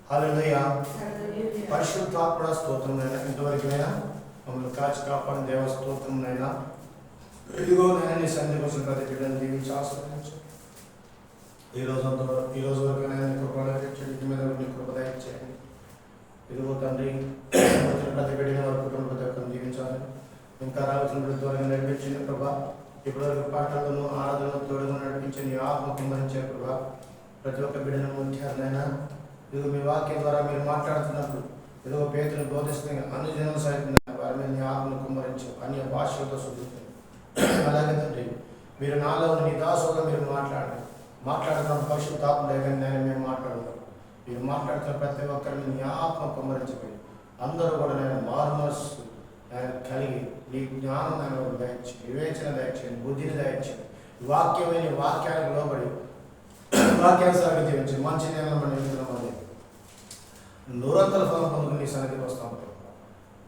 హల్లెలూయా. పరిశుద్ధాత్మ స్తోత్రమునైనా ఇంతవరకునైనా మమ్మల్ని కాచి కాపాడిన దేవ స్తోత్రమునైనా ఇదిగో నేను నీ సన్నిధికి వచ్చిన ప్రతి బిడ్డను దీవించి ఆశీర్వదించు. ఈ రోజు వరకునైనా నీ కృప దయచేయండి, ఇంటి మీద నీ కృప దయచేయండి. ఇదిగో తండ్రి వచ్చిన ప్రతి బిడ్డని వారి కుటుంబ ప్రతి ఒక్కరిని దీవించాలి. ఇంకా రావాల్సిన బిడ్డ ద్వారా నడిపించింది ప్రభా. ఇప్పటివరకు పాటలను ఆరాధనలు తోడుగా నడిపించి నీ ఆత్మకు మరించే ప్రభా. ప్రతి ఒక్క బిడ్డను ముఖ్యాలైనా ఇదిగో మీ వాక్యం ద్వారా మీరు మాట్లాడుతున్నప్పుడు ఇదిగో పేతుని బోధిస్తున్న అన్ని జనం సైతం వారి మీద నీ ఆత్మను కుమ్మరించు, అన్య భాషలతో శుద్ధించు. అలాగే తండ్రి మీరు నాలో నీ దాసుగా మీరు మాట్లాడుతున్న పరిశుద్ధాత్మ లేకుండా మేము మాట్లాడుతాం. మీరు మాట్లాడుతున్న ప్రతి ఒక్కరిని నీ ఆత్మ కుమ్మరించిపోయి అందరూ కూడా నేను మారుమనస్సు కలిగి నీ జ్ఞానం నేను దయచేయండి, వివేచన దయచేయండి, బుద్ధిని దయచేయండి. వాక్యమైన వాక్యానికి లోబడి వాక్యానుసారంగా జీవించి మంచి నిర్ణయం నిలుపుతున్నామని నూరంతల ఫలం పొందుకుని నీ సన్నిధికి వస్తాం.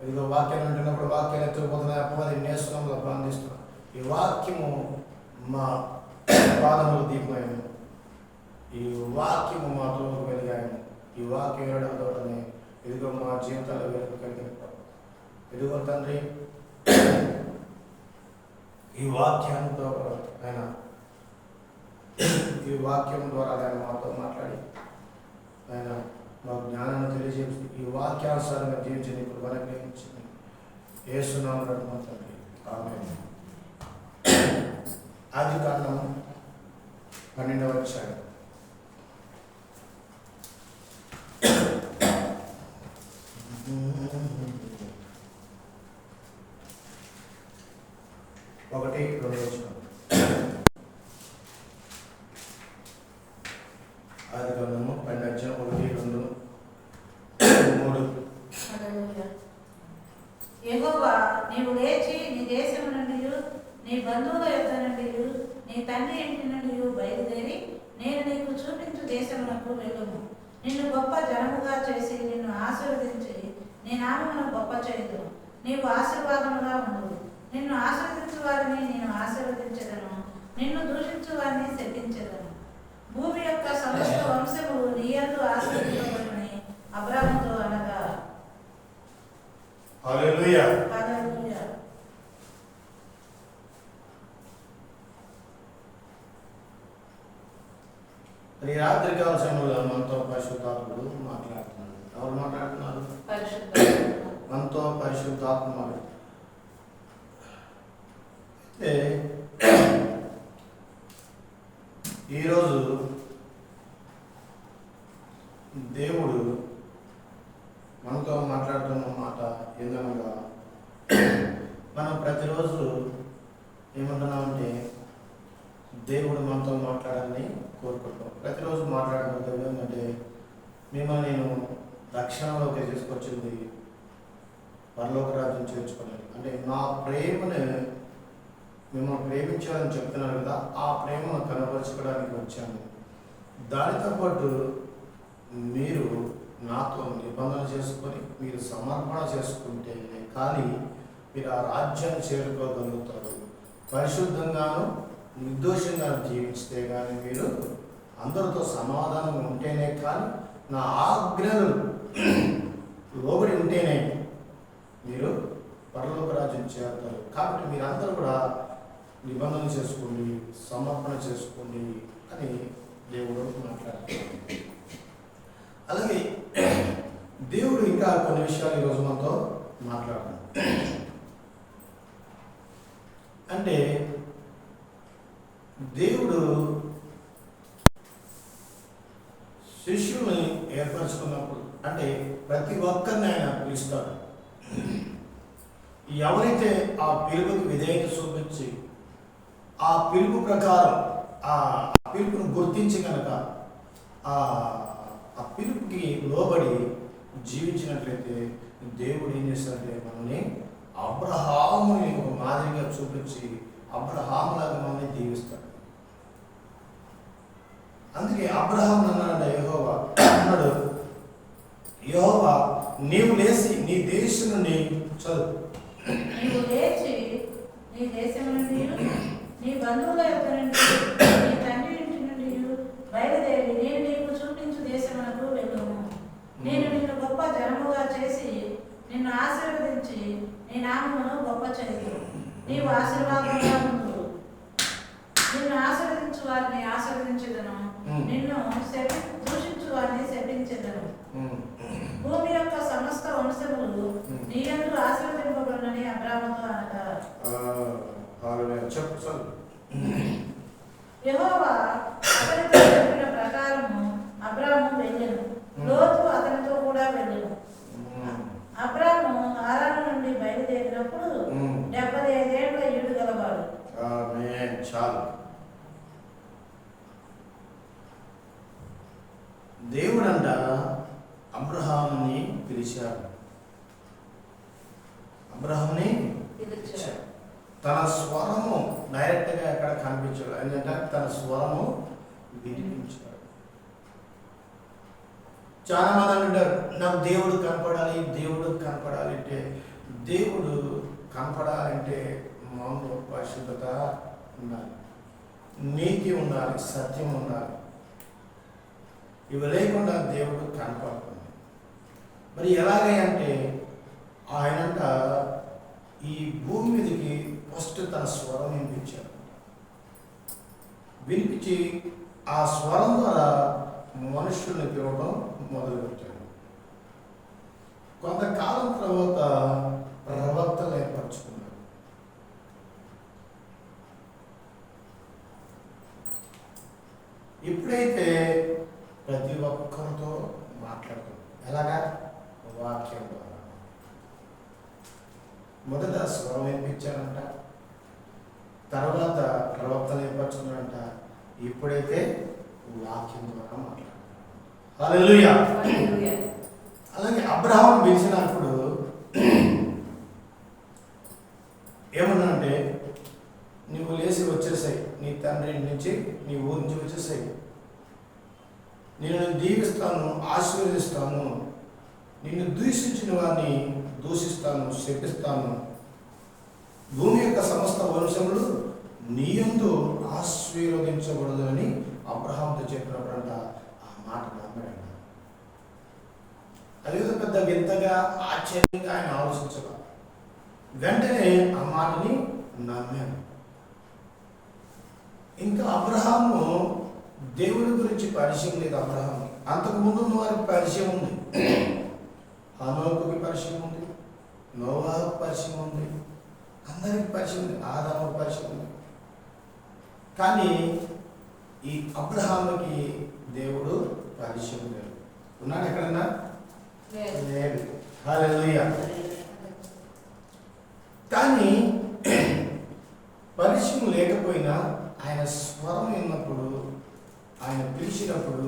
ఇదిగో వాక్యాన్ని వింటున్నప్పుడు వాక్యాన్ని ఎత్తుకుపోతున్నాయి అపవాది నేస్తున్నాంలో ప్రాందిస్తున్నాం. ఈ వాక్యము మా పాదములు దీపమైన, ఈ వాక్యము మా తోడు వెలిగాయను. ఈ వాక్యం వినడం ద్వారానే ఇదిగో మా జీవితాల్లో వెలుగు కలిగిన ఇదిగో తండ్రి ఈ వాక్యంతో ఆయన ఈ వాక్యం ద్వారా ఆయన మాతో మాట్లాడి ఆయన మా జ్ఞానాన్ని తెలియజేసి ఈ వాక్యానుసారంగా జీవించి ఇప్పుడు అనుగ్రహించింది. యేసునామమున తండ్రి ఆమేన్. ఆదికాండం 12వ అధ్యాయం. ఒకటి 2 వచనం. ఆదికాండము 12వ అధ్యాయం 1, 2, 3. యెహోవా నీవు లేచి నీ దేశము నుండి నీ బంధువుల యొద్ద నుండి నీ తండ్రి ఇంటి నుండి బయలుదేరి నేను నీకు చూపించు దేశమునకు వెళ్ళుము. నిన్ను గొప్ప జనముగా చేసి నిన్ను ఆశీర్వదించి నీ నామమును గొప్ప చేయుదును. నీవు ఆశీర్వాదముగా ఉండు. నిన్ను ఆశీర్వదించు వారిని నేను ఆశీర్వదించెదను, నిన్ను దూషించు వారిని శపించెదను. భూమి యొక్క సమస్త వంశములు నీ యందు ఆశీర్వదించబడునని అబ్రాహాముతో అనగా. హల్లెలూయా. హల్లెలూయా. ఈ రాత్రికాల సమయంలో మనతో పరిశుద్ధాత్ముడు మాట్లాడుతున్నాడు. ఎవరు మాట్లాడుతున్నారు? మనతో పరిశుద్ధాత్మ మాట్లాడుతున్నారు. అయితే ఈరోజు దేవుడు మనతో మాట్లాడుతున్న మాట ఏందనగా, మనం ప్రతిరోజు ఏమంటున్నామంటే దేవుడు మనతో మాట్లాడాలని కోరుకుంటాం. ప్రతిరోజు మాట్లాడుకుంటే ఏంటంటే మిమ్మల్ని నేను రక్షణలోకి తీసుకొచ్చింది పరలోక రాజ్యం చేర్చుకోలేదు అంటే నా ప్రేమను మిమ్మల్ని ప్రేమించాలని చెప్తున్నారు కదా, ఆ ప్రేమను కనపరచుకోవడానికి వచ్చాను. దానితో పాటు మీరు నాతో నిబంధన చేసుకొని మీరు సమర్పణ చేసుకుంటే కానీ మీరు ఆ రాజ్యాన్ని చేరుకోగలుగుతారు. పరిశుద్ధంగాను నిర్దోషంగా జీవించితే కానీ మీరు అందరితో సమాధానం ఉంటేనే కానీ నా ఆజ్ఞలు లోబడి ఉంటేనే మీరు పరలోక రాజ్యం చేరుతారు. కాబట్టి మీరందరూ కూడా నిబంధన చేసుకోండి, సమర్పణ చేసుకోండి అని దేవుడు మాట్లాడుతున్నాడు. అలాగే దేవుడు ఇంకా కొన్ని విషయాలు ఈరోజు మనతో మాట్లాడుతున్నాడు. అంటే దేవుడు శిష్యుల్ని ఏర్పరచుకున్నప్పుడు అంటే ప్రతి ఒక్కరిని ఆయన పిలుస్తాడు. ఎవరైతే ఆ పిలుపుకి విధేయత చూపించి ఆ పిలుపు ప్రకారం ఆ పిలుపును గుర్తించి కనుక ఆ పిలుపుకి లోబడి జీవించినట్లయితే దేవుడు ఏం చేస్తాడంటే మనల్ని అబ్రహాముని ఒక మాదిరిగా చూపించి అబ్రహాములాగా మనల్ని దీవిస్తాడు. అందుకే అబ్రహాం అన్నాడు యెహోవా అన్నాడు, యెహోవా నీవు లేచి నీ దేశం నుండి చదువు. నీవు లేచి నీ దేశం నుండి నీ బంధువుల యొక్క నుండి నీ తండ్రి ఇంటి నుండి బయలుదేరి నేను నీకు చూపించు దేశమునకు వెళ్ళుము. గొప్ప జనముగా చేసి నిన్ను ఆశీర్వదించి నీ నామమును గొప్ప చేయదు. నీవు ఆశీర్వాదంగా ఉండు. నిన్ను ఆశీర్వదించు వారిని ఆశీర్వదించదను, నిన్ను దూషించు వారిని శపించదను. భూమి యొక్క సమస్త వంశములు నీ యందు ఆశీర్వదింపబడునని అబ్రాహాముతో అనగా, యెహోవా అతనితో చెప్పిన ప్రకారము అబ్రాహాము వెళ్ళెను. లోతు అతనితో కూడా వెళ్ళెను. అబ్రాహాము హారాను నుండి బయలుదేరినప్పుడు 75 ఏళ్ల ఈడు గలవాడు. చాలు. దేవుడంట అబ్రహాముని పిలిచాడు. అబ్రహాముని పిలిచాడు. తన స్వరము డైరెక్ట్గా ఎక్కడ కనిపించాడు. ఎందుకంటే తన స్వరము వినిపించాడు. చాలా మంది అంటారు, నాకు దేవుడు కనపడాలి, దేవుడు కనపడాలి అంటే, దేవుడు కనపడాలంటే మామూలు పరిశుద్ధత ఉండాలి, నీతి ఉండాలి, సత్యం ఉండాలి. ఇవి లేకుండా దేవుడు కనపడుతుంది. మరి ఎలాగే అంటే ఆయనంట ఈ భూమి మీదకి ఫస్ట్ తన స్వరం వినిపించాడు. వినిపించి ఆ స్వరం ద్వారా మనుషుల్ని పిలవడం మొదలుపెట్టాడు. కొంతకాలం తర్వాత ప్రవక్తలు ఏర్పరచుకున్నాడు. ఇప్పుడైతే ప్రతి ఒక్కరితో మాట్లాడుతుంది. ఎలాగా? వాక్యం ద్వారా. మొదట స్వరం వినిపించారంట, తర్వాత ప్రవక్తలు ఏర్పరచుకున్నారంట, ఇప్పుడైతే వాక్యం ద్వారా మాట్లాడుతున్నారు. హల్లెలూయా. అలాగే అబ్రహాం పిలిచినప్పుడు ఏమన్నానంటే, నువ్వు లేచి వచ్చేసాయి, నీ తండ్రి నుంచి నీ ఊరి నుంచి వచ్చేసాయి, నేను దీవిస్తాను, ఆశీర్వదిస్తాను, నిన్ను దూషించిన వారిని దూషిస్తాను, శపిస్తాను, భూమి యొక్క సమస్త వంశములు నీ యందు ఆశీర్వదించబడదు అని అబ్రహాంతో చెప్పినప్పుడంట ఆ మాట నమ్మాడు. అదేదో పెద్ద వింతగా ఆశ్చర్యంగా ఆయన ఆలోచించాల. వెంటనే ఆ మాటని నమ్మాను. ఇంకా అబ్రహాము దేవుని గురించి పరిచయం లేదు. అబ్రహాము అంతకుముందు ఉన్న వారికి పరిచయం ఉంది. హనోకుకి పరిచయం ఉంది, నోవాహుకు పరిచయం ఉంది, అందరికి పరిచయం ఉంది, ఆదాముకు పరిచయం ఉంది. కానీ ఈ అబ్రహాముకి దేవుడు పరిచయం లేదు. ఉన్నాడు ఎక్కడన్నా? లేదు. హల్లెలూయా. కానీ పరిచయం లేకపోయినా ఆయన స్వరం విన్నప్పుడు, ఆయన పిలిచినప్పుడు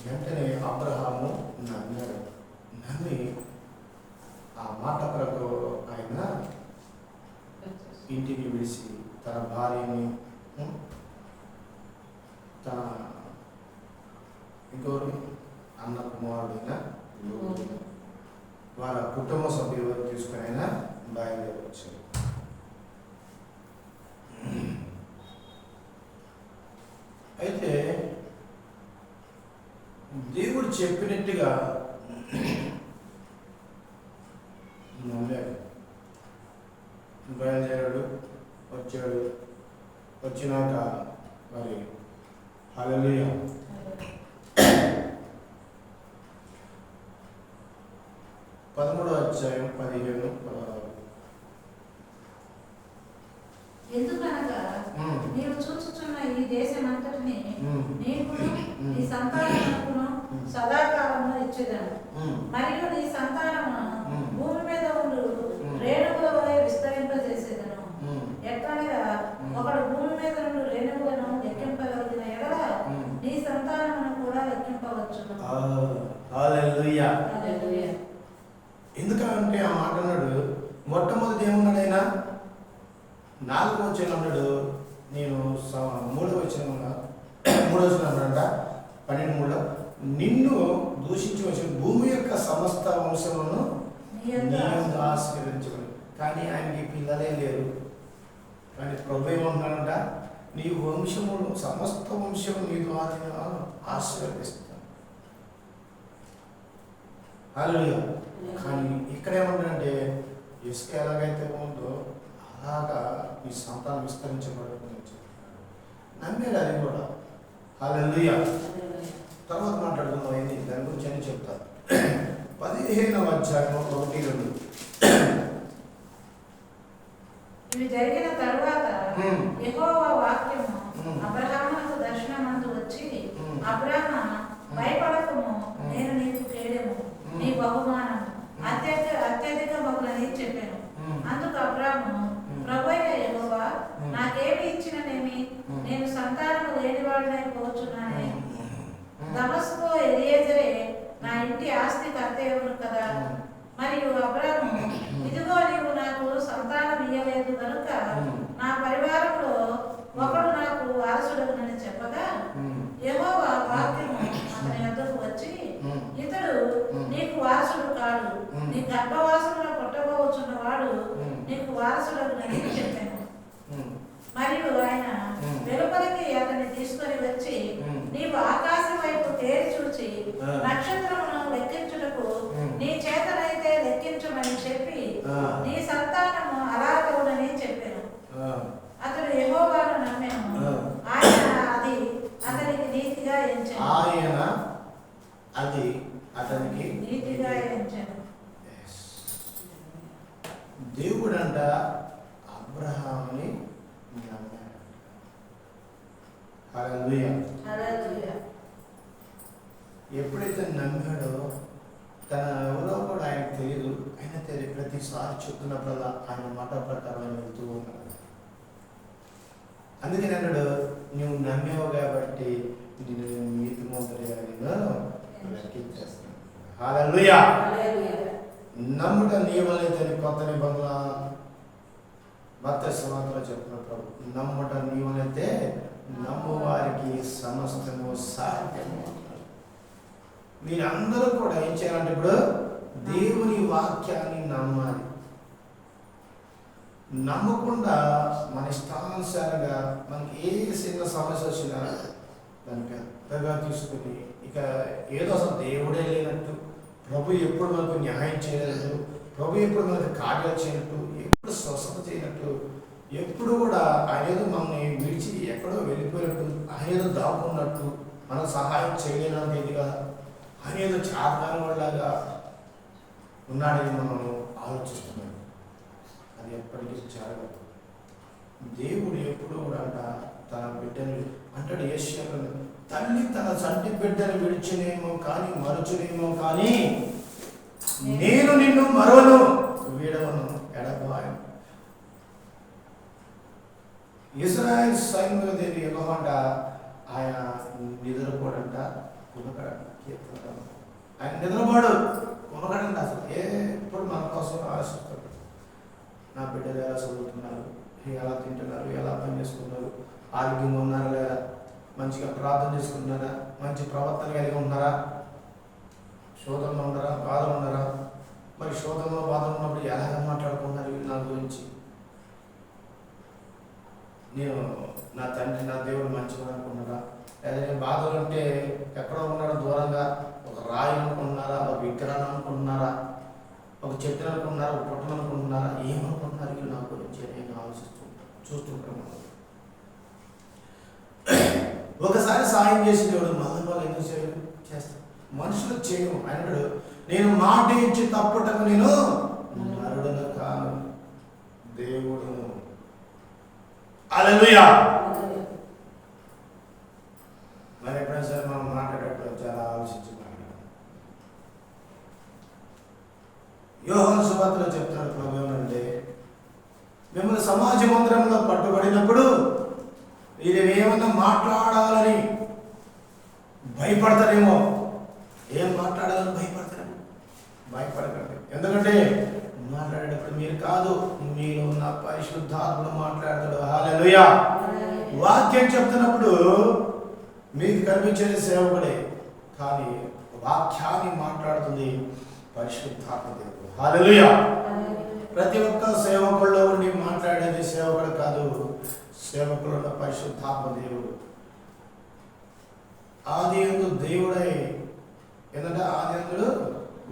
వెంటనే అబ్రహాము నమ్మాడు. నమ్మి ఆ మాట కొరకు ఆయన ఇంటిని విడిచి తన భార్యని, తన ఇంకోరు అన్న కుమారుడైన వాళ్ళ కుటుంబ సభ్యులు తీసుకుని అయినా బయలుదేరి వచ్చారు. అయితే దేవుడు చెప్పినట్టుగా నమ్మాడు. బయలుదేరాడు, వచ్చాడు. వచ్చినాక మరి హల్లెలూయా పదమూడవ అధ్యాయం 15-16. ఎందుకనగా నీవు చూచుచున్న ఈ దేశమంతటిని నీకును నీ సంతానమునకును సదాకాలము ఇచ్చేదను. మరియు నీ సంతానము భూమి మీద ఉండు రేణువుల వలె విస్తరింపజేసేదను. ఎట్లనగా ఒకడు భూమి మీద నుండి రేణువులను లెక్కింపగలిగిన ఎడల నీ సంతానమును కూడా లెక్కింపవచ్చును. హల్లెలూయా. ఎందుకంటే ఆ మాట అన్నాడు. మొట్టమొదటి ఏమన్నాడు ఆయన? 4వ వచనం అన్నాడు. నేను 3వ వచనం అన్నాడంట 12:3 నిన్ను దూషించి వచ్చిన భూమి యొక్క సమస్త వంశములను ఆశీర్వదించబడి. కానీ ఆయనకి పిల్లలే లేరు. కానీ ప్రభు ఏమంటున్నాడంట, నీ వంశములు సమస్త వంశము నీ ద్వారా ఆశీర్వదిస్తాను. హల్లెలూయా. కానీ ఇక్కడేమంటాడంటే ఇసుక ఎలాగైతే ఉందో అలాగా మీ సంతానం విస్తరించబడుతుంది అని చెప్తున్నాడు. నమ్మేది అది కూడా. హల్లెలూయా. తర్వాత మాట్లాడుకుందాం ఏంటి దాని గురించి అని చెప్తారు. 15వ అధ్యాయం 1-2. ఇవి జరిగిన తరువాత యెహోవా వాక్యము అబ్రహామునకు దర్శనమందు వచ్చి, అబ్రామా, భయపడకుము, నేను నీకు కేడెము, నీ బహుమానము అత్యధిక బహులని చెప్పాను. అందుకు అబ్రాము, ప్రభువైన యెహోవా, నాకేమి ఇచ్చిననేమి? నేను సంతానము లేనివాడినై పోచున్నానే. దమస్కులో ఎలియేజరే నా ఇంటి ఆస్తి కర్తయ్యను కదా. మరియు అబ్రాము, ఇదిగో నీవు నాకు సంతానం ఇయ్యలేదు కనుక నా పరివారంలో ఒకడు నాకు వారసుడగునని చెప్పగా, యెహోవా వాక్యము అతని వద్దకు వచ్చి, ఇతడు నీకు వారసుడు కాడు, నీ గర్భవాసములో పుట్టబోచున్నవాడు నీకు వారసుడగునని చెప్పాను. మరియు ఆయన వెలుపలికి అతన్ని తీసుకొని వచ్చి, నీవు ఆకాశం వైపు తేరి చూచి నక్షత్రమును లెక్కించుటకు నీ చేతనైతే లెక్కించమని చెప్పి, నీ సంతానము అలాగవునని చెప్పాను. అతడు యెహోవాను నమ్మాను, ఆయన అది అతనికి నీతిగా ఎంచాను. ఆయన అది అతనికి నీతిగా ఎంచాను. దేవుడంట అబ్రహాముని నమ్మాడు. హల్లెలూయా. హల్లెలూయా. ఎప్పుడైతే నమ్మాడో తన ఎవరో కూడా ఆయనకు తెలియదు. ఆయన ప్రతిసారి చెప్తున్నప్పుడల్లా ఆయన మాట ప్రకారం ఆయన వెళ్తూ ఉన్నాడు. అందుకని అన్నాడు, నువ్వు నమ్మావు కాబట్టి నేను నీతిమంతుడిగా నేను లెక్కించేస్తాను. హల్లెలూయా. నమ్ముట నీ వల్లైతే కొత్త నిబంధన మత్తయి సువార్తలో చెప్పినప్పుడు, నమ్ముట నీ వల్లైతే నమ్ము వారికి సమస్తము సాధ్యము. మీరందరూ కూడా ఏం చేయాలంటే ఇప్పుడు దేవుని వాక్యాన్ని నమ్మాలి. నమ్మకుండా మన ఇష్టానుసారంగా మనకి ఏ చిన్న సమస్య వచ్చినా దాన్ని పెద్దగా తీసుకుని ఇక ఏదో అసలు దేవుడే లేనట్టు, ప్రభు ఎప్పుడు మనకు న్యాయం చేయనట్టు, ప్రభు ఎప్పుడు మనకు కార్యాలు చేయనట్టు, ఎప్పుడు స్వస్థత చేయనట్టు, ఎప్పుడు కూడా ఆయన ఏదో మనల్ని విడిచి ఎక్కడో వెళ్ళిపోయినట్టు, ఆయన ఏదో దాక్కున్నట్టు, మనకు సహాయం చేయలేనిదిగా, ఆయన ఏదో చేతకాని వాళ్ళలాగా ఉన్నాడని మనం ఆలోచిస్తున్నాం. అది ఎప్పటికీ జరగదు. దేవుడు ఎప్పుడు కూడా అంట తన బిడ్డని అంటాడు యేషయాలో, తల్లి తన చంటి బిడ్డను విడిచినేమో కానీ మరచునేమో కానీ నేను నిన్ను మరోను వీడవను ఎడబాయను. ఇశ్రాయేలు సైన్యంలో దేవి యెహోవా ఆయన నిద్రపోడంట, కునకడంట. ఆయన నిద్రపోడు, కునకడంట. అసలు ఎప్పుడు మన కోసం ఆలోచిస్తాడు. నా బిడ్డలు ఎలా చదువుతున్నారు, ఎలా తింటున్నారు, ఎలా పని చేసుకున్నారు, ఆరోగ్యంగా ఉన్నారా లేదా, మంచిగా ప్రార్థన చేసుకుంటున్నారా, మంచి ప్రవర్తన కలిగి ఉన్నారా, శోధనలో ఉన్నారా, బాధలు ఉన్నారా, మరి శోధనలో బాధలు ఉన్నప్పుడు ఎలాగ మాట్లాడుకుంటున్నారు నా గురించి. నేను నా తండ్రి నా దేవుడు మంచిగా అనుకున్నారా, లేదా నేను బాధలు ఉంటే ఎక్కడో ఉన్నాడో దూరంగా ఒక రాయి అనుకుంటున్నారా, ఒక విగ్రహాన్ని అనుకుంటున్నారా, ఒక చెట్టును అనుకుంటున్నారా, ఒక పుట్టను అనుకుంటున్నారా, ఏమనుకుంటున్నారు వీళ్ళు నా గురించి నేను చూస్తుంటాను. ఒకసారి సాయం చేసి దేవుడు మళ్ళీ వాళ్ళు ఎందుకు చేస్తాను, మనుషులకు చేయను. ఆయన నేను మాట ఇచ్చి తప్పుటకు నేను నరుడును కాను, దేవుడును. హల్లెలూయా. మరి ఎప్పుడైనా సరే మనం మాట్లాడేటప్పుడు చాలా ఆలోచించి మాట్లాడాలి. యోహాను సువార్తలో చెప్తున్నాడు ప్రభు ఏమంటే, మిమ్మల్ని సమాజ మందిరంలో పట్టుబడినప్పుడు మీరు ఏమన్నా మాట్లాడాలని భయపడతారేమో. ఏం మాట్లాడాలని భయపడతారేమో, భయపడకండి. ఎందుకంటే మాట్లాడేటప్పుడు మీరు కాదు, మీరు నా పరిశుద్ధాత్ముడు మాట్లాడతాడు. హల్లెలూయా. వాక్యం చెప్తున్నప్పుడు మీకు కనిపించేది సేవకుడే, కానీ వాక్యాన్ని మాట్లాడుతుంది పరిశుద్ధాత్మ దేవుడు. హల్లెలూయా. ప్రతి ఒక్క సేవకుల్లో ఉండి మాట్లాడేది సేవకుడు కాదు, సేవకులు ఉన్న పరిశుద్ధాత్మ దేవుడు. ఆదియందు దేవుడై, ఎందుకంటే ఆదియందుడు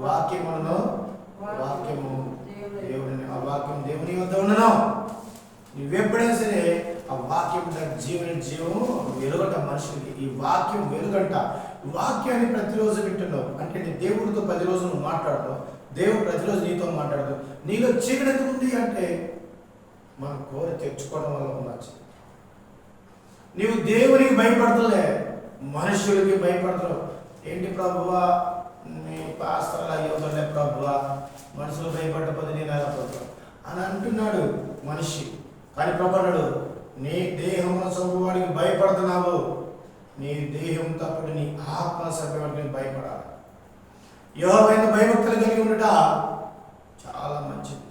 వాక్యమును వాక్యము దేవుని ఆ వాక్యం దేవుని వద్ద ఉండను. నువ్వెప్పుడైనా సరే ఆ వాక్యం జీవము వెలుగంట మనుషులకి. ఈ వాక్యం వెలుగంట. వాక్యాన్ని ప్రతిరోజు వింటున్నావు అంటే నీ దేవుడితో ప్రతిరోజు నువ్వు మాట్లాడుతావు. దేవుడు ప్రతిరోజు నీతో మాట్లాడుతావు. నీలో చీకటి ఎందుకు ఉంది అంటే మనం కోరి తెచ్చుకోవడం వల్ల ఉండొచ్చు. నీవు దేవునికి భయపడతలే, మనుషులకి భయపడతావు. ఏంటి ప్రభువా నీ పాస్టర్లు అయ్యవుతుండే ప్రభువా, మనుషులు భయపడకపోతే నేను అయిపోతాను అని అంటున్నాడు మనిషి. కానీ ప్రభు అన్నాడు, నీ దేహమును చంపువాడికి భయపడుతున్నావు, నీ దేహం తప్పుడు నీ ఆత్మ చంపేవాడికి భయపడాలి. యెహోవాయందు భయభక్తులు కలిగి ఉండట చాలా మంచిది.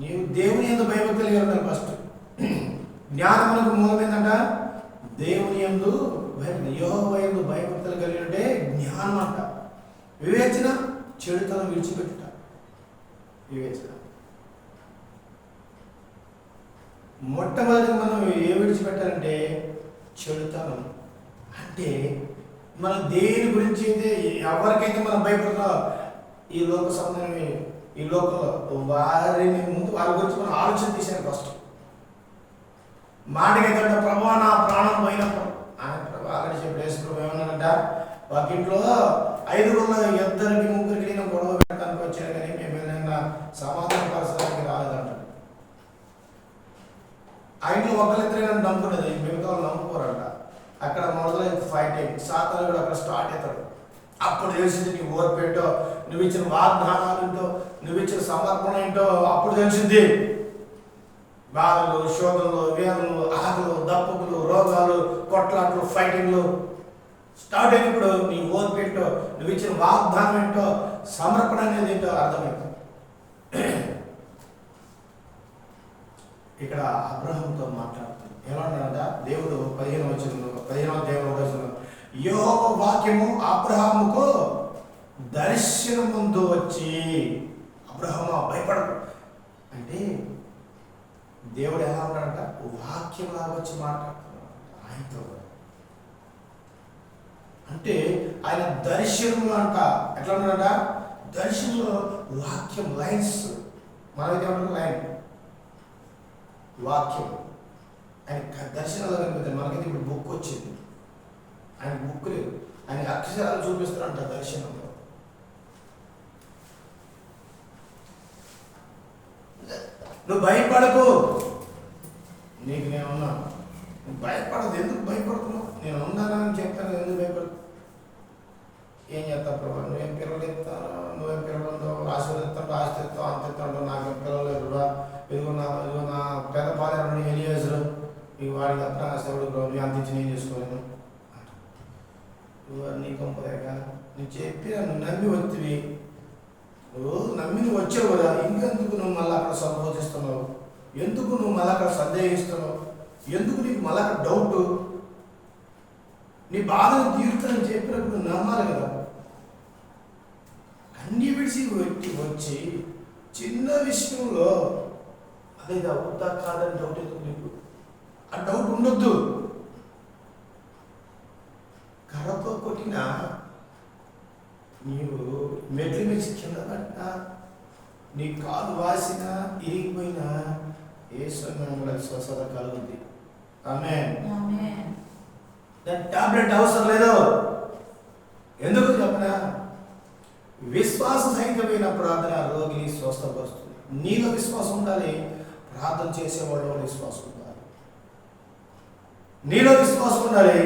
నీవు దేవుని యందు భయభక్తులు కలిగి ఉండాలి. ఫస్ట్ జ్ఞానమునకు మూలం ఏంటంట దేవుని యందు యెహోవాయందు భయభక్తులు కలిగి ఉంటే జ్ఞానం అంట. వివేచన చెడుతనం విడిచిపెట్టుట. వివేచన మొట్టమొదటి మనం ఏ విడిచిపెట్టాలంటే చెడుతనం. అంటే మనం దేని గురించి అయితే ఎవరికైతే మనం భయపడుతున్నాం ఈ లోక సంబంధమే, ఈ లోకంలో వారిని ముందు వారి గురించి మనం ఆలోచన తీసాను. ఫస్ట్ మాటకైతే ప్రభు నా ప్రాణం పోయినప్పుడు ఆయన ప్రభు ఆల్రెడీ చెప్పి యేసు ప్రభు ఏమన్నాడంట, వాకింట్లో 5గురిలో 2-3 నేను గొడవ పెట్టడానికి వచ్చాను కానీ మేము ఏదైనా సమాధాన పరచడానికి రాలేదంట. ఆ ఇంట్లో ఒకరిద్దరే నన్ను నమ్ముకునేది, మిగతా వాళ్ళు నమ్ముకోరంట. అక్కడ మొదలైంది ఫైటింగ్. సాతాను కూడా అక్కడ స్టార్ట్ అవుతాడు. అప్పుడు తెలిసింది నీ ఓర్పు ఏంటో, నువ్వు ఇచ్చిన వాగ్దానాలు ఏంటో, నువ్వు ఇచ్చిన సమర్పణ ఏంటో అప్పుడు తెలిసింది. బాధలు, శోధనలు, వేదనలు, ఆకలు, దప్పులు, రోగాలు, కొట్లాట్లు, ఫైటింగ్లు స్టార్ట్ అయినప్పుడు నీ ఓర్పు ఏంటో, నువ్వు ఇచ్చిన వాగ్దానం ఏంటో, సమర్పణ అనేది ఏంటో అర్థమైంది. ఇక్కడ అబ్రహాముతో మాట్లాడుతుంది. ఏమన్నాడంట దేవుడు 15వ అధ్యాయంలో యెహోవా వాక్యము అబ్రహాముకు దర్శనం ముందు వచ్చి, అబ్రహాము భయపడకు అంటే దేవుడు ఎలా ఉన్నాడంట వాక్యంలా వచ్చి మాట్లాడుతున్నాడు ఆయనతో. అంటే ఆయన దర్శనంలో అంట ఎట్లా ఉన్నాడంట, దర్శనంలో వాక్యం లైన్స్, మనమైతే ఏమంటారు లైన్ వాక్యం. ఆయన దర్శనాలు కనిపిస్తుంది. మనకైతే ఇప్పుడు బుక్ వచ్చింది, ఆయన బుక్ లేదు, ఆయన అక్షరాలు చూపిస్తారంట దర్శనంలో. నువ్వు భయపడకు, నీకు నేను ఉన్నాను. నువ్వు భయపడదు. ఎందుకు భయపడుతున్నావు? నేను ఉన్నానని చెప్తాను, ఎందుకు భయపడదు? ఏం చేస్తావు ప్రభావ? నువ్వేం పిల్లలు ఇస్తాను, నువ్వేం పిల్లలు ఆశీర్వదిస్తాను, ఆస్తి ఇస్తావు, అంత ఇస్తాను, నాకు పిల్లలు ఎదురుగా ఇదిగో నా పెద్ద పాలన ఎన్ని చేసారు నీకు వాడికి తప్ప ఆశివుడు నువ్వు అంత ఇచ్చి నేను చేసుకోలేను. నువ్వు నీ గొప్పదేక నువ్వు చెప్పి నన్ను నమ్మి వచ్చివి, నువ్వు నమ్మి నువ్వు వచ్చావు కదా, ఇంకెందుకు నువ్వు మళ్ళీ అక్కడ సంబోధిస్తున్నావు? ఎందుకు నువ్వు మళ్ళీ అక్కడ సందేహిస్తున్నావు? ఎందుకు నీకు మళ్ళీ అక్కడ డౌట్? నీ బాధను తీరుతానని చెప్పినప్పుడు నువ్వు నమ్మాలి కదా. అన్ని విడిచి వచ్చి చిన్న విషయంలో అదే అవుతా కాదని డౌట్ ఎందుకు నీకు? ఆ డౌట్ ఉండొద్దు. కర్రతో కొట్టినా నీవు మెట్ల మీద కింద పడినా, నీ కాలు వాసినా ఇరిగిపోయినా యేసు నామములో స్వస్థత కలుగుతుంది. ఆమేన్. దాని టాబ్లెట్ అవసరం లేదు. ఎందుకు చెప్పనా? విశ్వాస సహితమైన ప్రార్థన రోగిని స్వస్థపరుస్తుంది. నీలో విశ్వాసం ఉండాలి, ప్రార్థన చేసేవాళ్ళు విశ్వాసం ఉండాలి. నీలో విశ్వాసం ఉండాలి,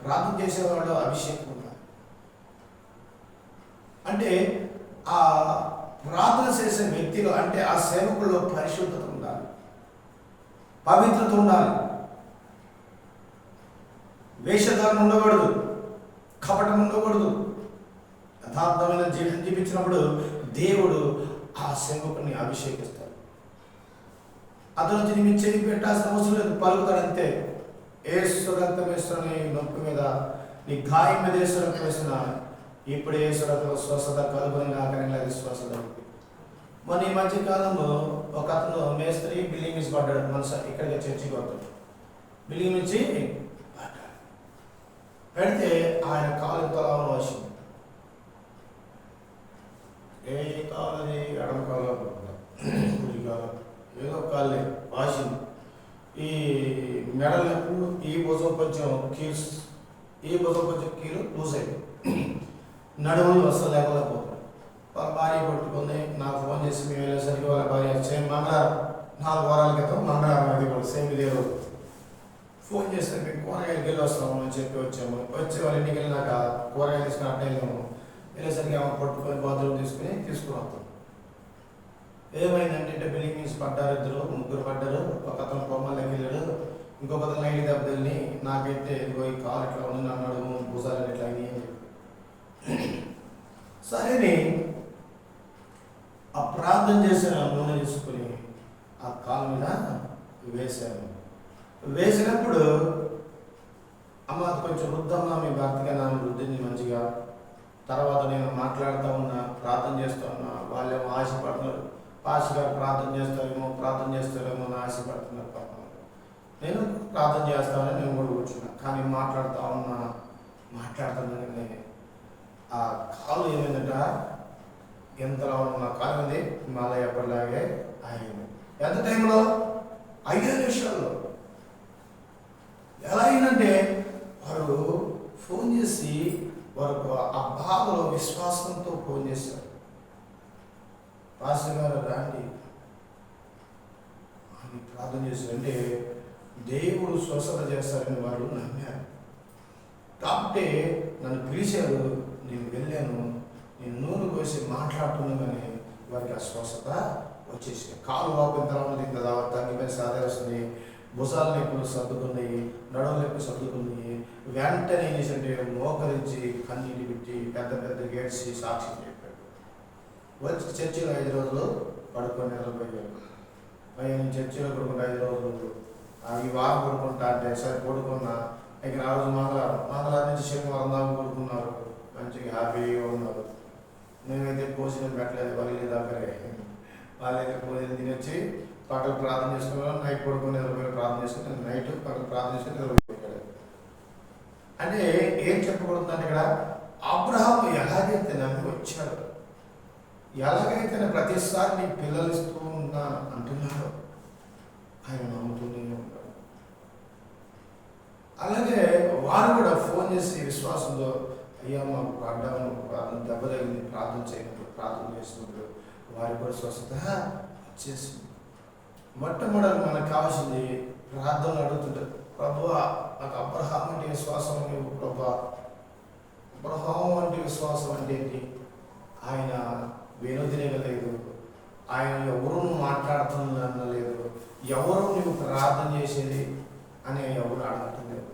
ప్రార్థన చేసేవాళ్ళు అభిషేకం ఉండాలి. అంటే ఆ ప్రార్థన చేసే వ్యక్తిలో అంటే ఆ సేవకుల్లో పరిశుద్ధత ఉండాలి, పవిత్రత ఉండాలి, వేషధారణ ఉండకూడదు, కపటం ఉండకూడదు. యథార్థమైన జీవితం జీవించినప్పుడు దేవుడు ఆ సేవకుని అభిషేకిస్తాడు. అతను వచ్చి నీ చెవి పెట్టాల్సిన అవసరం లేదు, పలుకుతాడంతే. యేసు రక్తం వేస్తున్న నొప్పి మీద, నీ గాయం మీద యేసు రక్తం వేస్తున్నా, ఇప్పుడు యేసు రక్తం స్వస్థత కలుగునిగా కానీ స్వస్థత. మొన్న ఈ మధ్య కాలంలో ఒక అతను మేస్త్రి బిల్డింగ్ నుంచి పడ్డాడు. మనసు ఇక్కడికి చర్చికి వస్తాడు, బిల్డింగ్ నుంచి పడ్డాడు. పెడితే ఆ ఆయన కాలు ఎంతలా వాసింది. ఏ కాలది ఎడమ కాలు కుడి కాలు ఏదో కాలే వాసింది. ఈ మెడలకు ఈ భుజం కొంచెం కీలు లూజ్ అయిపోయింది. నడుములు అసలు లేకపోతుంది. వాళ్ళ భార్య పట్టుకుంది. నాకు ఫోన్ చేసి మేము వెళ్ళేసరికి వాళ్ళ భార్య సేమ్ మంగళవారం 4 వారాల క్రితం మంగళవారం అది కూడా సేమ్ ఇదే రోజు ఫోన్ చేస్తే మేము కూరగాయలకి వెళ్ళి వస్తాము అని చెప్పి వచ్చాము. వచ్చి వాళ్ళ ఇంటికి వెళ్ళినాక కూరగాయలు తీసుకుని అట్టే వెళ్ళాము. వెళ్ళేసరికి ఆమె పట్టుకొని బాత్రూమ్ తీసుకుని వస్తాం. ఏమైందంటే బిల్డింగ్ నుంచి పడ్డారు, ముగ్గురు పడ్డారు. ఒక అతను బొమ్మలకి వెళ్ళాడు, ఇంకొక అతను లైట్ దెబ్బతిని నాకైతే ఇదిగో ఈ కాలు ఇట్లా ఉంది, నన్ను అడుగు భుజాలు ఇట్లా అని చెప్పి సరేని ఆ ప్రార్థన చేసిన నూనె తీసుకుని ఆ కాలు మీద వేసాను. వేసినప్పుడు అమ్మ కొంచెం వృద్ధమ్మ మీ భర్తగా నా వృద్ధిని మంచిగా. తర్వాత నేను మాట్లాడుతూ ఉన్నా, ప్రార్థన చేస్తూ ఉన్నా. వాళ్ళేమో ఆశపడుతున్నారు, పాస్ గారు ప్రార్థన చేస్తారేమో అని ఆశపడుతున్నారు. పాపం నేను ప్రార్థన చేస్తానని నేను కూడా కూర్చున్నా. కానీ మాట్లాడుతున్నాను ఆ కాలు ఏమైందట, ఎంతలో ఉన్న కాలు ఉంది మళ్ళీ ఎప్పటిలాగే అయింది. ఎంత టైంలో? 5 నిమిషాల్లో. ఎలా అయిందంటే వారు ఫోన్ చేసి వారు ఆ బాధలో విశ్వాసంతో ఫోన్ చేశారు. పాస్టర్ గారు రాండి అని ప్రార్థన చేశారంటే దేవుడు స్వస్థత చేస్తారని వారు నమ్మారు. కాబట్టి నన్ను పిలిచారు, నేను వెళ్ళాను. నేను నూనె పోసి మాట్లాడుతున్నాగానే వారికి ఆ స్వస్థత వచ్చేసి కాలు వాపిన తర్వాత ఇంత తగ్గిపోయిన సాధ వస్తుంది. భుజాల నొప్పులు సర్దుకున్నాయి, నడుము నొప్పులు సర్దుకున్నాయి. వెంటనే ఏం చేసంటే మోకరించి కన్నీటి పెట్టి పెద్ద గేడ్చి సాక్ష్యం చెప్పాడు. వచ్చి చర్చిలో 5 రోజులు పడుకొని నిద్రపోయాడు. నేను చర్చిలో పడుకుంటే 5 రోజులు ఈ వారం పడుకుంటా అంటే సరే పడుకున్నా. ఇక ఆ రోజు మంగళవారం నుంచి శనివారం దాకా పడుకున్నారు. మంచిగా హ్యాపీగా ఉన్నారు. నేనైతే భోజనం పెట్టలేదు, వాళ్ళే దగ్గరే. వాళ్ళైతే భోజనం తినొచ్చి పక్కన ప్రార్థన చేసుకున్నాను. నైట్ పడుకొని ప్రార్థన చేసుకుని నైట్ పక్కన ప్రార్థన చేసుకుని నిద్రపోయాడు. అంటే ఏం చెప్పబడుతుందంటే ఇక్కడ అబ్రహాము ఎలాగైతే నమ్మి వచ్చాడు, ఎలాగైతే ప్రతిసారి నీ పిల్లలు ఇస్తూ ఉన్నా అంటున్నాడు, ఆయన నమ్ముతూనే ఉంటాడు. అలాగే వారు కూడా ఫోన్ చేసి విశ్వాసంతో అయ్యా మాకు పడ్డాము, ప్రార్థన దెబ్బ తగిలింది, ప్రార్థన చేయనప్పుడు ప్రార్థన చేసినప్పుడు వారి కూడా స్వస్థత వచ్చేసింది. మొట్టమొదటి మనకు కావాల్సింది ప్రార్థనలు అడుగుతుంటారు. ప్రభువా నాకు అబ్రహాం అంటే విశ్వాసం లేవు ప్రభా. అబ్రహాం అంటే విశ్వాసం అంటే ఏంటి? ఆయన వినోదినగలేదు, ఆయన ఎవరు మాట్లాడుతున్నలేదు, ఎవరు నువ్వు ప్రార్థన చేసేది అని ఎవరు అడగటం లేదు.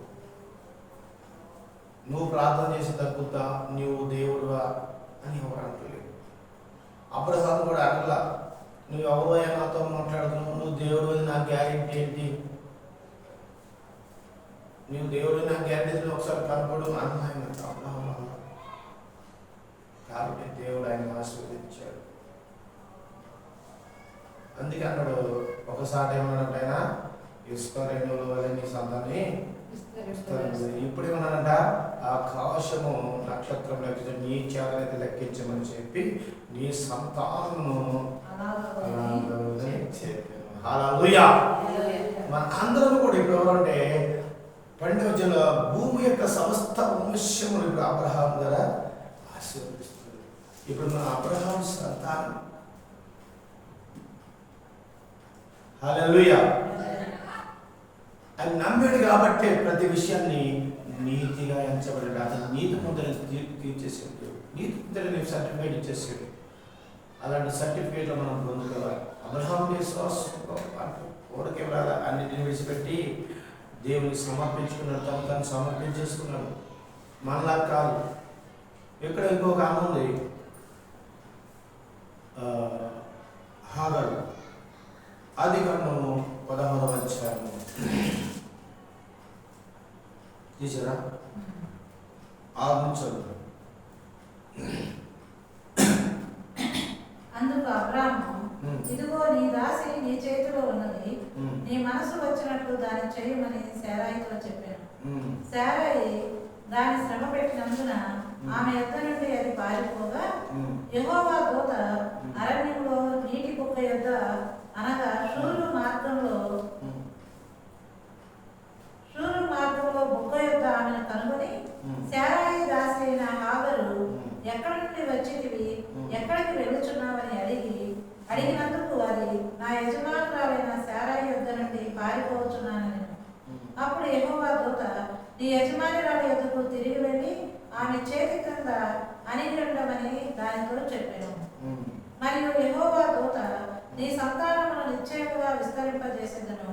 నువ్వు ప్రార్థన చేసి తగ్గుతా, నువ్వు దేవుడువా అని ఎవరు అంటలేదు. అబ్రహాం కూడా అడగలా, నువ్వు ఎవరు నాతో మాట్లాడుతున్నావు, నువ్వు దేవుడు అని నా గ్యారెంటీ ఏంటి, నువ్వు దేవుడు నా గ్యారెంటీ ఒకసారి కనపడు అన్న అబ్రహాం. కాబట్టి దేవుడు ఆయన ఆశీర్వదించాడు. అందుకే అన్నాడు ఒకసారి ఏమన్నాడంటే ఆయన ఇస్కరేణుల వల్ల నీ సంతాన్ని ఇప్పుడు ఏమన్నాడంట ఆకాశము నక్షత్రం లెక్కించి నీ చేతనైతే లెక్కించమని చెప్పి నీ సంతానము హల్లెలూయా. మన అందరం కూడా ఇప్పుడు ఎవరంటే 12వ అధ్యాయంలో భూమి యొక్క సమస్త వంశములు ఇప్పుడు అబ్రహాం ద్వారా ఆశీర్వదిస్తుంది. ఇప్పుడు మన అబ్రహాం సంతానం. హల్లెలూయా. ఆయన నమ్మాడు కాబట్టి ప్రతి విషయాన్ని నీతిగా ఎంచబడ్డాడు. అతను నీతి ముందర తీర్చేసాడు, నీతి ముందర సర్టిఫికేట్ ఇచ్చేసాడు. అలాంటి సర్టిఫికేట్లు మనం పొందుకోవాలి. అబ్రహాం విశ్వాసంతో పాటు ఊరికే అన్నింటిని విడిచిపెట్టి దేవునికి సమర్పించుకున్నాడు, తను సమర్పించేసుకున్నాడు. మనలా కాదు. ఇక్కడ ఇంకొక ఆమె ఉంది, హాగరు. ఆదికాండము 16వ అధ్యాయము తీసారా? 6 నుంచి చదువు. అందుకు అబ్రాము ఇదిగో నీ దాసి నీ చేతిలో ఉన్నది, నీ మనసు వచ్చినట్లు దాన్ని చేయమని శారాయితో చెప్పాను. శారాయి దాని శ్రమ పెట్టినందున ఆమె యొద్ద నుండి అది పారిపోగా యెహోవా దూత అరణ్యంలో నీటి కుక్క యొద్ద అనగా షూరు మార్గంలో బుగ్గ యొద్ద ఆమెను కనుగొని, శారాయి దాసి అయిన హాగరు ఎక్కడి నుండి వచ్చితివి, ఎక్కడికి వెళ్ళుచున్నావని అడిగినందుకు అది, నా యజమానురాలైన శారాయి యొద్ద నుండి పారిపోవచ్చున్నానని. అప్పుడు యెహోవా దూత, నీ యజమానురాలి యొద్దకు తిరిగి వెళ్ళి ఆమె చేతి క్రింద అణిగి ఉండమని దానితో చెప్పాను. మరియు యెహోవా దూత, నీ సంతానమును నిశ్చయముగా విస్తరింపజేసేదను,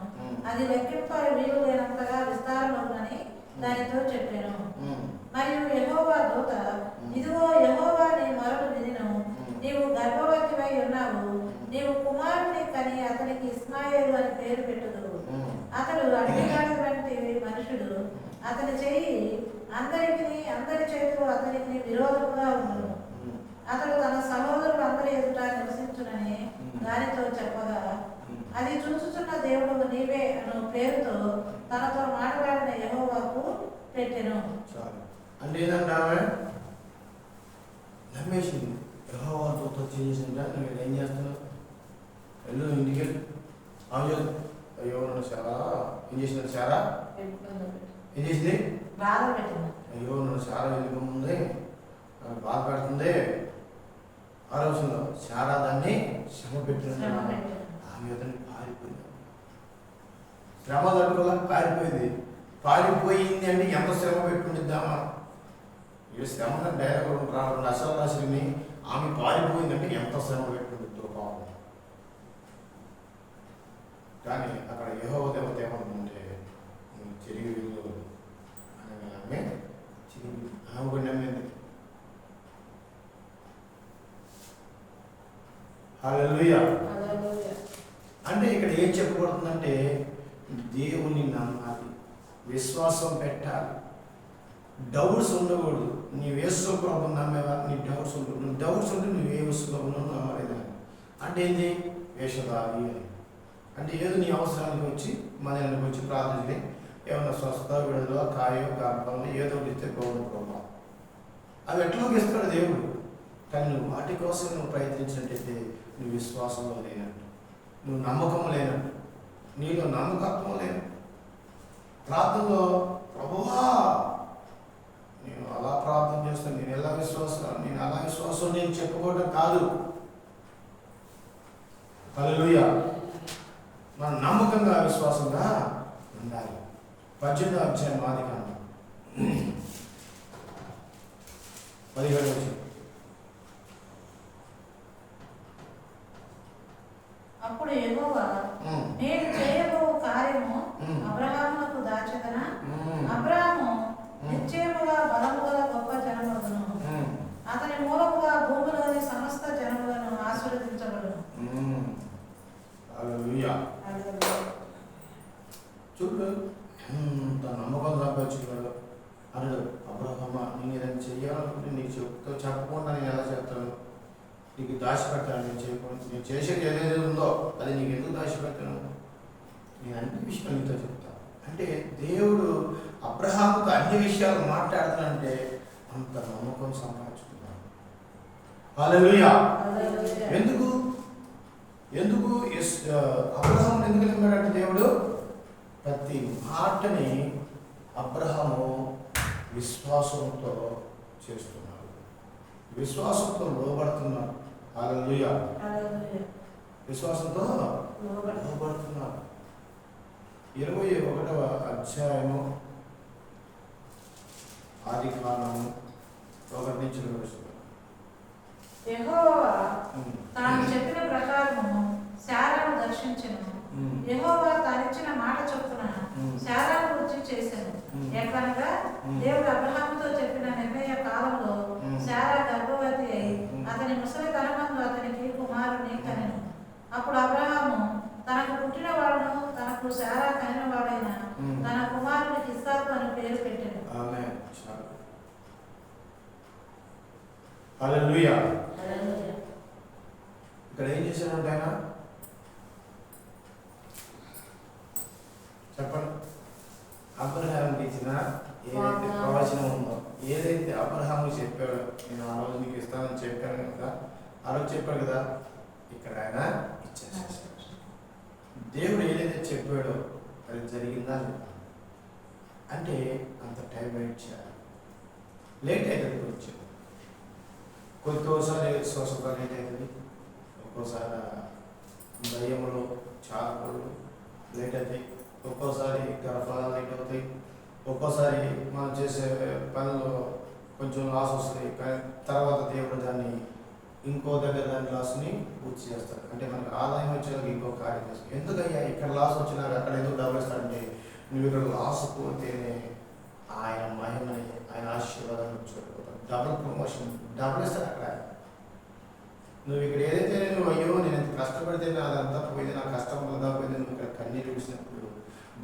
అది లెక్కింప వీలు లేనంతగా విస్తారమవునని దానితో చెప్పాను. మరియు యెహోవా దూత, ఇదిగో యెహోవా నీ మొరను వినెను, నీవు గర్భవతివై ఉన్నావు, నీవు కుమారుని కని అతనికి ఇస్మాయేలు అని పేరు పెట్టుదువు. అతడు అడవిగాడి వంటి మనుషుడు, అతని చెయ్యి అందరి చేతులు అతనికి విరోధముగా ఉండును. అతడు తన సహోదరుడు అందరి ఎదుట నివసించునని దానితో చెప్పగా, అది చూచుచున్న దేవుడు నీవే అను పేరుతో తనతో మాట్లాడిన యెహోవాకు పెట్టెను. అంటే ఏంటంటే ఆమె నమ్మేసింది. యెహోవా దూత చేసిందా, నువ్వు ఏం చేస్తున్నావు, వెళ్ళు ఇంటికి వెళ్ళి. ఆమె అయ్యో నన్ను సారా ఏం చేసింది, సారా ఏం చేసింది, బాధ పెట్టింది. అయ్యో నన్ను సారా వెళ్ళిపోతుంది, నన్ను బాధ పెడుతుంది. ఆలోచనలో సారా దాన్ని శ్రమ పెట్టిన ఆమె అతన్ని పారిపోయింది. శ్రమ తట్టుకోలే పారిపోయింది. పారిపోయింది అంటే ఎంత శ్రమ పెట్టుకుంటుందామా, ఈ శ్రమ డైరెక్ట్ రాకుండా అసలు రాశిని ఆమె పారిపోయిందంటే ఎంత శ్రమ పెట్టుకుంటుందో పాపం. కానీ అక్కడ యెహోవా దేవత ఏమనుకుంటే, నువ్వు తిరిగి వెళ్ళు అని ఆమె తిరిగి ఆమె కూడా నమ్మింది. హల్లెలూయా. అంటే ఇక్కడ ఏం చెప్పబడుతుందంటే, దేవుని నమ్మాలి, విశ్వాసం పెట్టాలి, డౌట్స్ ఉండకూడదు. నీ యేసు ప్రభువుని నమ్మేవా, నీ డౌట్స్ ఉండదు. నువ్వు డౌట్స్ ఉంటే నువ్వు ఏ యేసు ప్రభువును నమ్మలేదని. అంటే ఏంటి, వేషధారి అని. అంటే ఏదో నీ అవసరానికి వచ్చి మనకి వచ్చి ప్రార్థనని ఏమన్నా స్వస్థత విడుదల కాయో గర్భంలో ఏదో ఒకటి ఇస్తే గౌరవ ప్రభావం అవి ఎట్లోకి ఇస్తాడు దేవుడు. కానీ నువ్వు వాటి కోసం నువ్వు ప్రయత్నించినట్టయితే నువ్వు విశ్వాసంలో లేనట్టు, నువ్వు నమ్మకం లేనట్టు, నీలో నమ్మకత్వం లేనట్టు. ప్రార్థనలో ప్రభువా నేను అలా ప్రార్థన చేస్తాను, నేను ఎలా విశ్వాసం నేను చెప్పుకోవడం కాదు. హల్లెలూయా. మన నమ్మకంగా విశ్వాసంగా ఉండాలి. 18వ అధ్యాయం ఆదికాండం 17వ వచనం. అప్పుడు యెహోవా, నేను చేయబో కార్యము అబ్రహామునకు దాచదనా, అబ్రహాము నిశ్చయముగా బలముగల గొప్ప జనమగును, అతని మూలముగా భూమిలోని సమస్త జనములను ఆశీర్వదించబడును. చూడు ఎంత నమ్మకం సంపాదించుకున్నాడు. అన్నాడు, అబ్రహమా నేను ఏదైనా చెయ్యాలనుకుంటే నీకు చెప్పకుండా నేను ఎలా చెప్తాను, నీకు దాచిపెట్టాను. నేను చేసేది ఏదైతే ఉందో అది నీకు ఎందుకు దాచిపెట్టాను, నేను అన్ని విషయాలు నీతో చెప్తాను. అంటే దేవుడు అబ్రహాముతో అన్ని విషయాలు మాట్లాడుతానంటే అంత నమ్మకం సంపాదించుకున్నాడు. హల్లెలూయా. ఎందుకు అబ్రహాము ఎందుకు నమ్మాడంటే దేవుడు ప్రతి మాటని అబ్రహాము విశ్వాసంతో చేస్తున్నాడు, విశ్వాసంతో లోబడుతున్నాడు. హల్లెలూయా. విశ్వాసంతో లోబడుతున్నాడు. 21వ అధ్యాయము ఆదికాండము 1 నుంచి 2. యెహోవా తాను చెప్పిన ప్రకారము శారాను దర్శించెను. యెహోవా తానిచ్చిన మాట చొప్పున శారాను గురించి చేశాను. ఎట్లనగా దేవుడు అబ్రహాముతో చెప్పిన నిర్ణయ కాలంలో శారా గర్భవతి అయి అతని ముసలితనమందు అతనికి కుమారుని కనెను. అప్పుడు అబ్రహాము తనకు పుట్టిన వాడును, తనకు శారా కనిన వాడైన తన కుమారునికి ఇస్సాకు అని పేరు పెట్టాడు. ఆమేన్. హల్లెలూయా. ఇక్కడ ఏం చేశాడంటే ఆయన చెప్పండి, అబ్రహాముకి ఇచ్చిన ఏదైతే ప్రవచనం ఉందో చెప్పాడు, నేను ఆ రోజు నీకు ఇస్తానని చెప్పాను కదా, ఆ రోజు చెప్పాడు కదా, ఇక్కడ ఆయన ఇచ్చేసేసాడు. దేవుడు ఏదైతే చెప్పాడో అది జరిగిందా లేదా అంటే అంత టైం వెయిట్ చేయాలి. లేట్ అవుతుంది కొంచెం, ఒక్కోసారి స్వస్థత లేట్ అవుతుంది, ఒక్కోసారి భయములు చాకులు లేట్ అవుతాయి, ఒక్కోసారి గర్భాలు లేట్ అవుతాయి, ఒక్కోసారి మనం చేసే పనులు కొంచెం లాస్ వస్తుంది, కానీ తర్వాత దేవుడు దాన్ని ఇంకో దగ్గర దాని లాస్ని పూర్తి చేస్తాడు. అంటే మనకు ఆదాయం వచ్చేలాగా ఇంకో కార్యం చేస్తాడు. ఎందుకయ్యా ఇక్కడ లాస్ వచ్చినాక అక్కడ ఎందుకు డబ్బులు ఇస్తాడంటే, నువ్వు ఇక్కడ లాస్ పోతేనే ఆయన మహిమని, ఆయన ఆశీర్వాదాన్ని చూడకపోతాడు. డబుల్ ప్రమోషన్, డబుల్ ఇస్తాడు అక్కడ. నువ్వు ఇక్కడ ఏదైతే నువ్వు అయ్యో నేను ఎంత కష్టపడితే అదంతా పోయింది, నా కష్టం అంతా పోయింది, నువ్వు ఇక్కడ కన్నీరు చూసినప్పుడు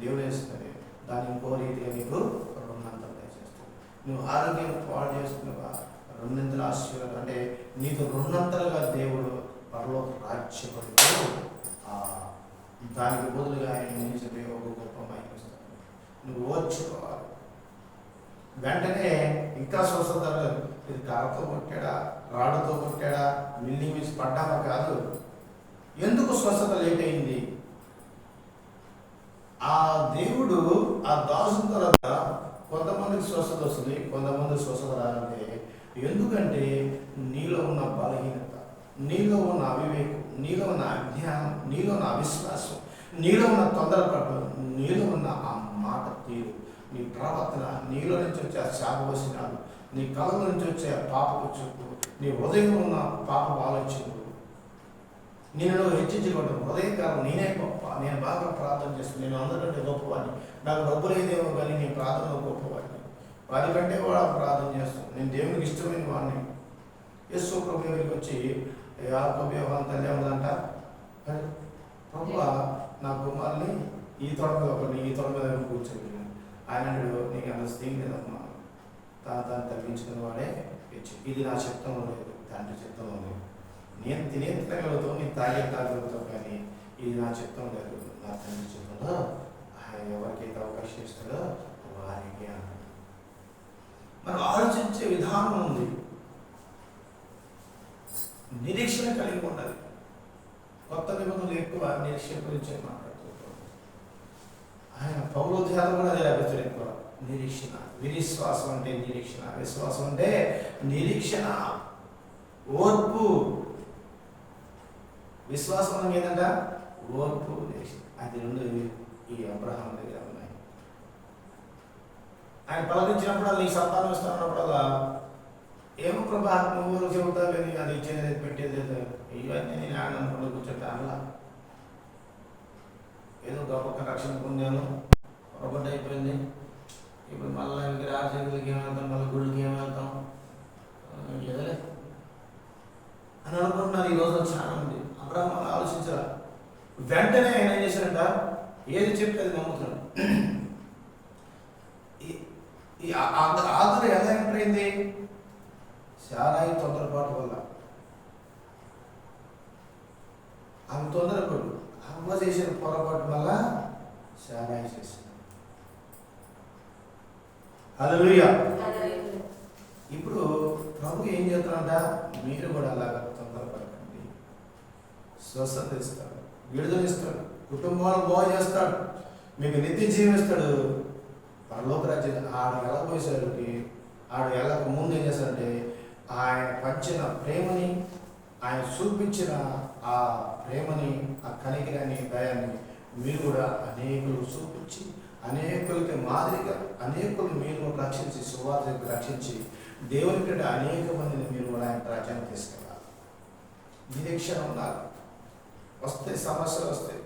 దేవుడు వేస్తుంది దాన్ని ఇంకో రీతిగా నీకు రెండంతలు దయచేస్తాడు. నువ్వు ఆరోగ్యం పాడు చేసుకున్నావా, రెండంతల ఆశీర్వాదం, అంటే నీకు రెండంతలుగా దేవుడు పరలోక రాజ్యపడితో దానికి బదులుగా ఆయన నిలిచిపోయి ఒక గొప్ప మహిమిస్తాడు. నువ్వు ఓర్చుకోవాలి. వెంటనే ఇంకా స్వస్థత, ఇది కర్రతో కొట్టాడా, రాడుతో కొట్టాడా, మిల్లింగ్ వేసి పడ్డామా కాదు. ఎందుకు స్వస్థత లేట్ అయింది? ఆ దేవుడు ఆ దాసుల తర్వాత కొంతమందికి స్వస్థత వస్తుంది, కొంతమందికి స్వస్థత రాదంటే ఎందుకంటే నీలో ఉన్న బలహీనత, నీలో ఉన్న అవివేకం, నీలో ఉన్న అజ్ఞానం, నీలో ఉన్న అవిశ్వాసం, నీలో ఉన్న తొందరపాటు, నీలో ఉన్న ఆ మాట తీరు, నీ ప్రవర్తన, నీలో నుంచి వచ్చే ఆ శాపవచనాలు, నీ కళ్ళ నుంచి వచ్చే పాపపు చూపు, నీ హృదయంలో ఉన్న పాపపు ఆలోచనలు, నేను హెచ్చించుకోవడం హృదయకాలం నేనే గొప్ప, నేను బాగా ప్రార్థన చేస్తాను, నేను అందరికంటే గొప్పవాడిని, నాకు డబ్బు లేదేమో కానీ నేను ప్రార్థనలో గొప్పవాడిని, వారి కంటే కూడా ప్రార్థన చేస్తాను, నేను దేవునికి ఇష్టమైన వాడిని. యేసు ప్రభు దగ్గరికి వచ్చి యాకోబు యోహాను తల్లి ఏమదంట, ప్రభువా నా కుమారుని ఈ తొడ మీద ఒకరిని ఈ తొడ మీద కూర్చొని, ఆయన నీకు అంత స్థితి లేదమ్మా, తాను తగ్గించుకున్న వాడే ఇచ్చి, ఇది నా చిత్తంలో లేదు, తండ్రి చిత్తంలో లేదు, నేను తినే తినగలుగుతావు, నేను తాగే తాగలుగుతావు, కానీ ఇది నా చిత్తం లేదు, నా తండ్రి చిత్తంలో ఆయన ఎవరికైతే అవకాశం ఇస్తాడో వారికి అన్నాడు. మనం ఆలోచించే విధానం ఉంది, నిరీక్షణ కలిగి ఉండాలి. కొత్త నిబంధనలు ఎక్కువ నిరీక్షణ గురించి మాట్లాడుతుంటాం. ఆయన పౌలు ధ్యానం కూడా అదే లభిస్తుంది ఎక్కువ. నిరీక్షణ, విశ్వాసం అంటే నిరీక్షణ, విశ్వాసం అంటే నిరీక్షణ, ఓర్పు. విశ్వాసం అంటే ఏంటంట, ఓర్పు, నిరీక్షణ. అది రెండు ఈ అబ్రహాం దగ్గర ఉన్నాయి. ఆయన పలకించినప్పుడు నీకు సంతానం ఇస్తున్నప్పుడల్లా ఏమో ప్రభా నువ్వు చెబుతావు కానీ అది ఇచ్చేది పెట్టేది ఇవన్నీ నేను ఆయన అనుకుంటూ కూర్చుంటే అలా ఏదో గొప్ప రక్షణ పొందాను, పొరపాటు అయిపోయింది, ఇప్పుడు మళ్ళీ రాజకీయాలకి ఏమెళ్తాం, మళ్ళీ గుడికి ఏమెళ్తాం లేదలే అని అనుకుంటున్నారు ఈరోజు చాలా మంది. అబ్రహాం అలా ఆలోచించారా? వెంటనే ఆయన ఏం చేశారంట, ఏది చెప్తే అది నమ్ముతున్నాడు. ఈ ఆదరణ ఎలా ఎంటర్ అయింది? శారాయి తొందరపాటు వల్ల. ఆమె తొందరపాటు, అమ్మ చేసిన పొరపాటు వల్ల శారాయి చేసింది. హల్లెలూయా. ఇప్పుడు ప్రభు ఏం చేస్తాడంట, మీరు కూడా అలాగా తొందరపడకండి, స్వస్థత ఇస్తాడు, విడుదల ఇస్తాడు, కుటుంబాలను బాగు చేస్తాడు, మీకు నిత్య జీవిస్తాడు. పరలోక రాజ్యం ఆడు వెళ్ళబోయేసరికి ఆడు వెళ్ళక ముందు ఏం చేస్తాడంటే ఆయన పంచిన ప్రేమని, ఆయన చూపించిన ఆ ప్రేమని, ఆ కనికిరాని దయాన్ని మీరు కూడా అనేకులు చూపించి, అనేకులకి మాదిరిగా అనేకులు మీరు రక్షించి, సువార్తకు రక్షించి, దేవుని కంటే అనేక మందిని మీరు కూడా ఆయన రాజ్యాన్ని తీసుకెళ్ళాలి. నిరీక్షణ ఉండాలి. వస్తాయి సమస్యలు వస్తాయి,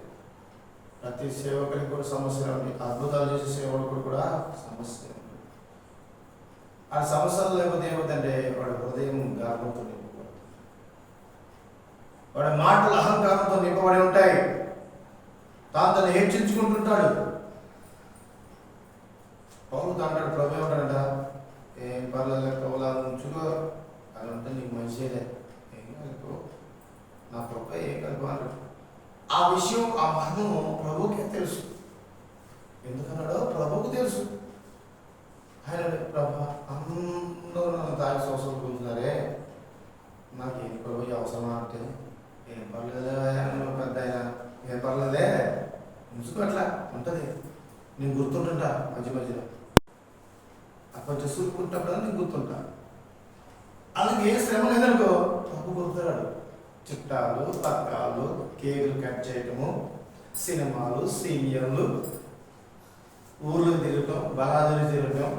ప్రతి సేవకుడికి కూడా సమస్యలు ఉంది, అద్భుతాలు చేసే సేవకుడు కూడా సమస్య. ఆ సమస్యలు లేకపోతే ఏమవుతుందంటే వాడి హృదయం గర్వంతో నింపబడుతుంది, వాడి మాటలు అహంకారంతో నింపబడి ఉంటాయి, తను హెచ్చించుకుంటుంటాడు. పౌలు అంటాడు, ప్రభు ఏమంటాడంట, ఏం పర్లేదు ప్రభులా ఉంచుకో, అది ఉంటే నీకు మంచిదే, ఏం కలుపు నా ప్రభు ఏం కలుపు అన్నాడు. ఆ విషయం, ఆ మర్మం ప్రభువుకే తెలుసు. ఎందుకన్నాడో ప్రభువుకు తెలుసు. ఆయన ప్రభు అందరూ నన్ను తాగి సంవత్సరాలు మధ్య మధ్యలో కొంచెం సురుకుంటప్పుడు నీకు గుర్తుంటా. అలాగే ఏ శ్రమ లేదనుకో తప్పు గుర్తున్నాడు. చుట్టాలు, పక్కాలు, కేకులు కట్ చేయటము, సినిమాలు, సీరియళ్ళు, ఊర్లు తిరగటం, బలాదులు తిరగటం,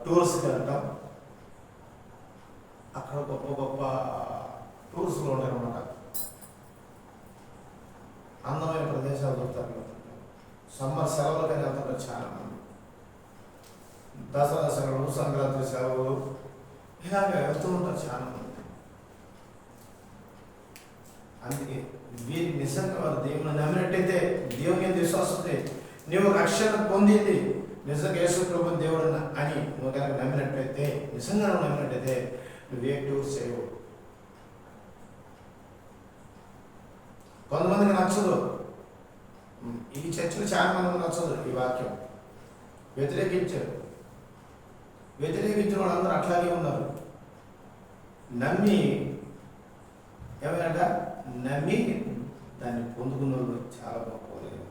టూర్స్కి వెళ్ళటం. అక్కడ గొప్ప గొప్ప టూర్స్లో ఉంటారన్నమాట. అందమైన ప్రదేశాలు దొరుకుతారు. సమ్మర్ సెలవులకని వెళ్తుంటారు చాలా మంది. దసరా సెలవులు, సంక్రాంతి సెలవులు ఇలాగ వెళ్తూ ఉంటారు చాలా మంది. అందుకే వీరి నిజంగా వారు దేవుని నమ్మినట్టయితే, దేవుని మీద విశ్వాసం ఉంది, నువ్వు రక్షణ పొందింది నిజంగా యేసు ప్రభువు దేవుడు అని నువ్వు కనుక నమ్మినట్టయితే, నిజంగా నువ్వు నమ్మినట్టయితే నువ్వే టూర్ చేయవు. కొంతమందికి నచ్చదు, ఈ చర్చలు చాలా మందికి నచ్చదు ఈ వాక్యం. వ్యతిరేకించిన వాళ్ళందరూ అట్లాగే ఉన్నారు. నమ్మి ఏమైనా నమ్మి దాన్ని పొందుకున్న వాళ్ళు చాలా గొప్పలేదు.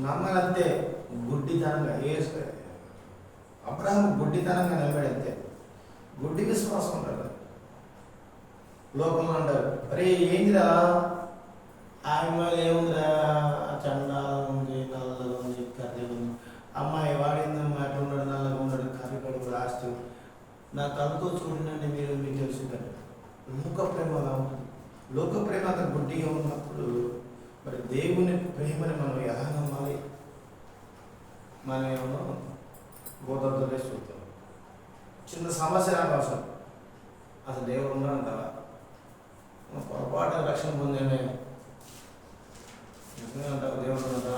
నమ్మనంతే గుడ్డితనంగా, అబ్రహాము గుడ్డితనంగా నమ్మాడంతే. గుడ్డి విశ్వాసం ఉంటారు. లోకంలో అంటారు, అరే ఏందిరా ఆయన ఏముందిరా, చండాలం ఉంది, నల్లగా ఉంది, కర్రీగా ఉంది, అమ్మాయి వాడిందమ్మా అట్లా ఉన్నాడు, నల్లగా ఉన్నాడు, కర్రీ కడుగు రాస్తూ నా కళ్ళతో చూడండి మీరు మీకు తెలుసుకుంటారు. లోక ప్రేమ అలా ఉంటుంది. లోక ప్రేమ అంత గుడ్డిగా ఉన్నప్పుడు మరి దేవుని ప్రేమని మనం ఎలా నమ్మాలి? మనం ఏమో గోదావరి చూస్తాం. చిన్న సమస్య అవసరం, అసలు దేవుడు ఉన్నాడంటారా? పొరపాటు రక్షణ పొందేమే అంటారు. దేవుడు ఉన్నారా?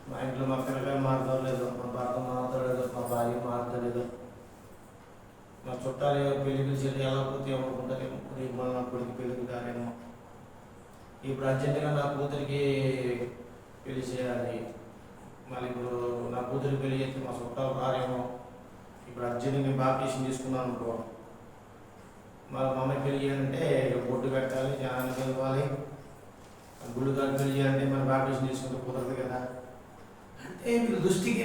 మా ఇంట్లో మా పిల్లకాయలు మారుతారు లేదు, మా భర్త మారుతాడు లేదు, మా భార్య మారుతాడు లేదు, మా చుట్టాలు పెళ్లి పిలిచేది ఎలా పోతే ఏమనుకుంటారేమో, రేపు మళ్ళీ నా కొడుకు పెళ్ళికి దారేమో, ఇప్పుడు అర్జెంటుగా నా కూతురికి పెళ్లి చేయాలి, మళ్ళీ ఇప్పుడు నా కూతురికి పెళ్లి చేస్తే మా చుట్టాలు రారేమో, ఇప్పుడు అర్జెంటుగా బాప్టిషన్ తీసుకున్నాను అనుకో, మా అమ్మాయి పెళ్లి చేయాలంటే బొట్టు పెట్టాలి, జనానికి ఇవ్వాలి, గుడి గారు పెళ్లి చేయాలంటే మన బాప్టిషన్ తీసుకుంటే కుదరదు కదా. అంటే వీళ్ళ దృష్టికి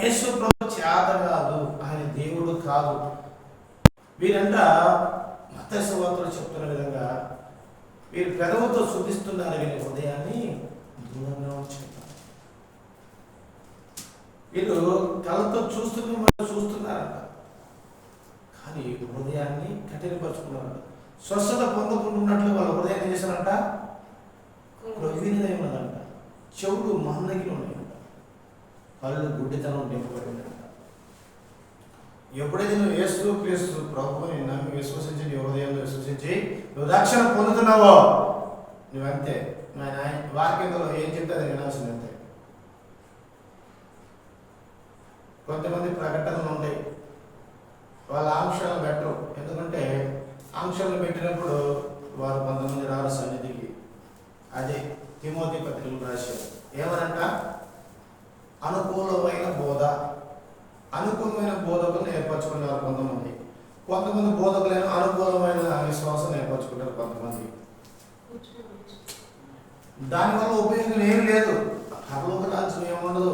యేసు ప్రభువు చేత కాదు, ఆయన దేవుడు కాదు. వీరంట మత్తయి సువార్తలో చెప్తున్న విధంగా వీరు పెదవుతో శుద్ధిస్తున్నారు, వీరి హృదయాన్ని దూరంగా ఉంచుతున్నారు. వీళ్ళు కళ్ళతో చూస్తున్నారంట, కానీ హృదయాన్ని కఠినపరుచుకున్నారంట. స్వస్థత పొందకుంటున్నట్లు వాళ్ళ హృదయాన్ని చేశారంట, ప్రవీణదై ఉన్నదంట, చెవులు మందగిలి ఉన్నాయంట, కళ్ళు గుడ్డితనం నింపబడి ఉన్నాయంట. ఎప్పుడైతే నువ్వు యేసు క్రీస్తు ప్రభువుని నమ్మి విశ్వసించి, నీ హృదయంలో విశ్వసించి నువ్వు రక్షణ పొందుతున్నావో నువ్వంతే. ఆయన వాక్యంలో ఏం చెప్తే అది వినాల్సింది అంతే. కొంతమంది ప్రకటనలు ఉంటాయి, వాళ్ళ ఆంక్షలు పెట్టరు. ఎందుకంటే ఆంక్షలు పెట్టినప్పుడు వారు కొంతమంది రారు సన్నిధికి. అదే తిమోతి పత్రికలు రాశారు. ఏమనంట? అనుకూలమైన బోధ, అనుకూలమైన బోధకులను ఏర్పరచుకున్నారు కొంతమంది బోధకులైన అనుకూలమైన విశ్వాసం ఏర్పరచుకుంటారు కొంతమంది. దానివల్ల ఉపయోగం ఏం లేదు, పరలోక రాజ్యం ఏముండదు.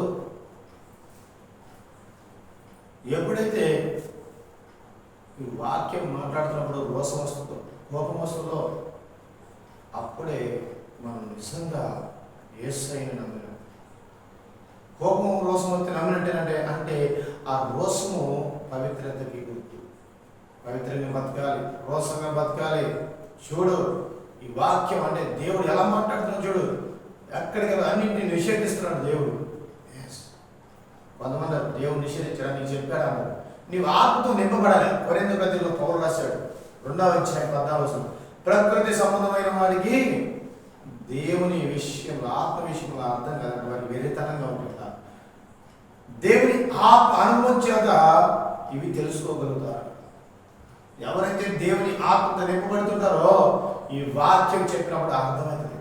ఎప్పుడైతే ఈ వాక్యం మాట్లాడుతున్నప్పుడు రోషం వస్తుందో, కోపం వస్తుందో, అప్పుడే మనం నిజంగా యేసయ్యని నమ్మినాం. కోపం రోషం వస్తే నమ్మినట్టేనంటే అంటే ఆ రోషము పవిత్రతకి గుర్తు. పవిత్రంగా బతకాలి, రోషంగా బతకాలి. చూడు ఈ వాక్యం అంటే దేవుడు ఎలా మాట్లాడుతున్నాడు చూడు, ఎక్కడికి అన్నింటినీ నిషేధిస్తున్నాడు దేవుడు. కొంతమంది దేవుడు నిషేధించడానికి నీకు చెప్పాడు అన్నాడు. నీవు ఆత్మతో నింపబడాలి. కొరింథీ పత్రికలో పౌలు రాశాడు 2:14 ప్రకృతి సంబంధమైన వాడికి దేవుని విషయంలో, ఆత్మ విషయంలో అర్థం కాదంటే వారికి వెరితనంగా ఉంటుంది. దేవుని ఆత్మ అనుభవం చేత ఇవి తెలుసుకోగలుగుతారు. ఎవరైతే దేవుని ఆత్మతో నింపబడుతుంటారో ఈ వాక్యం చెప్పినప్పుడు అర్థమవుతుంది.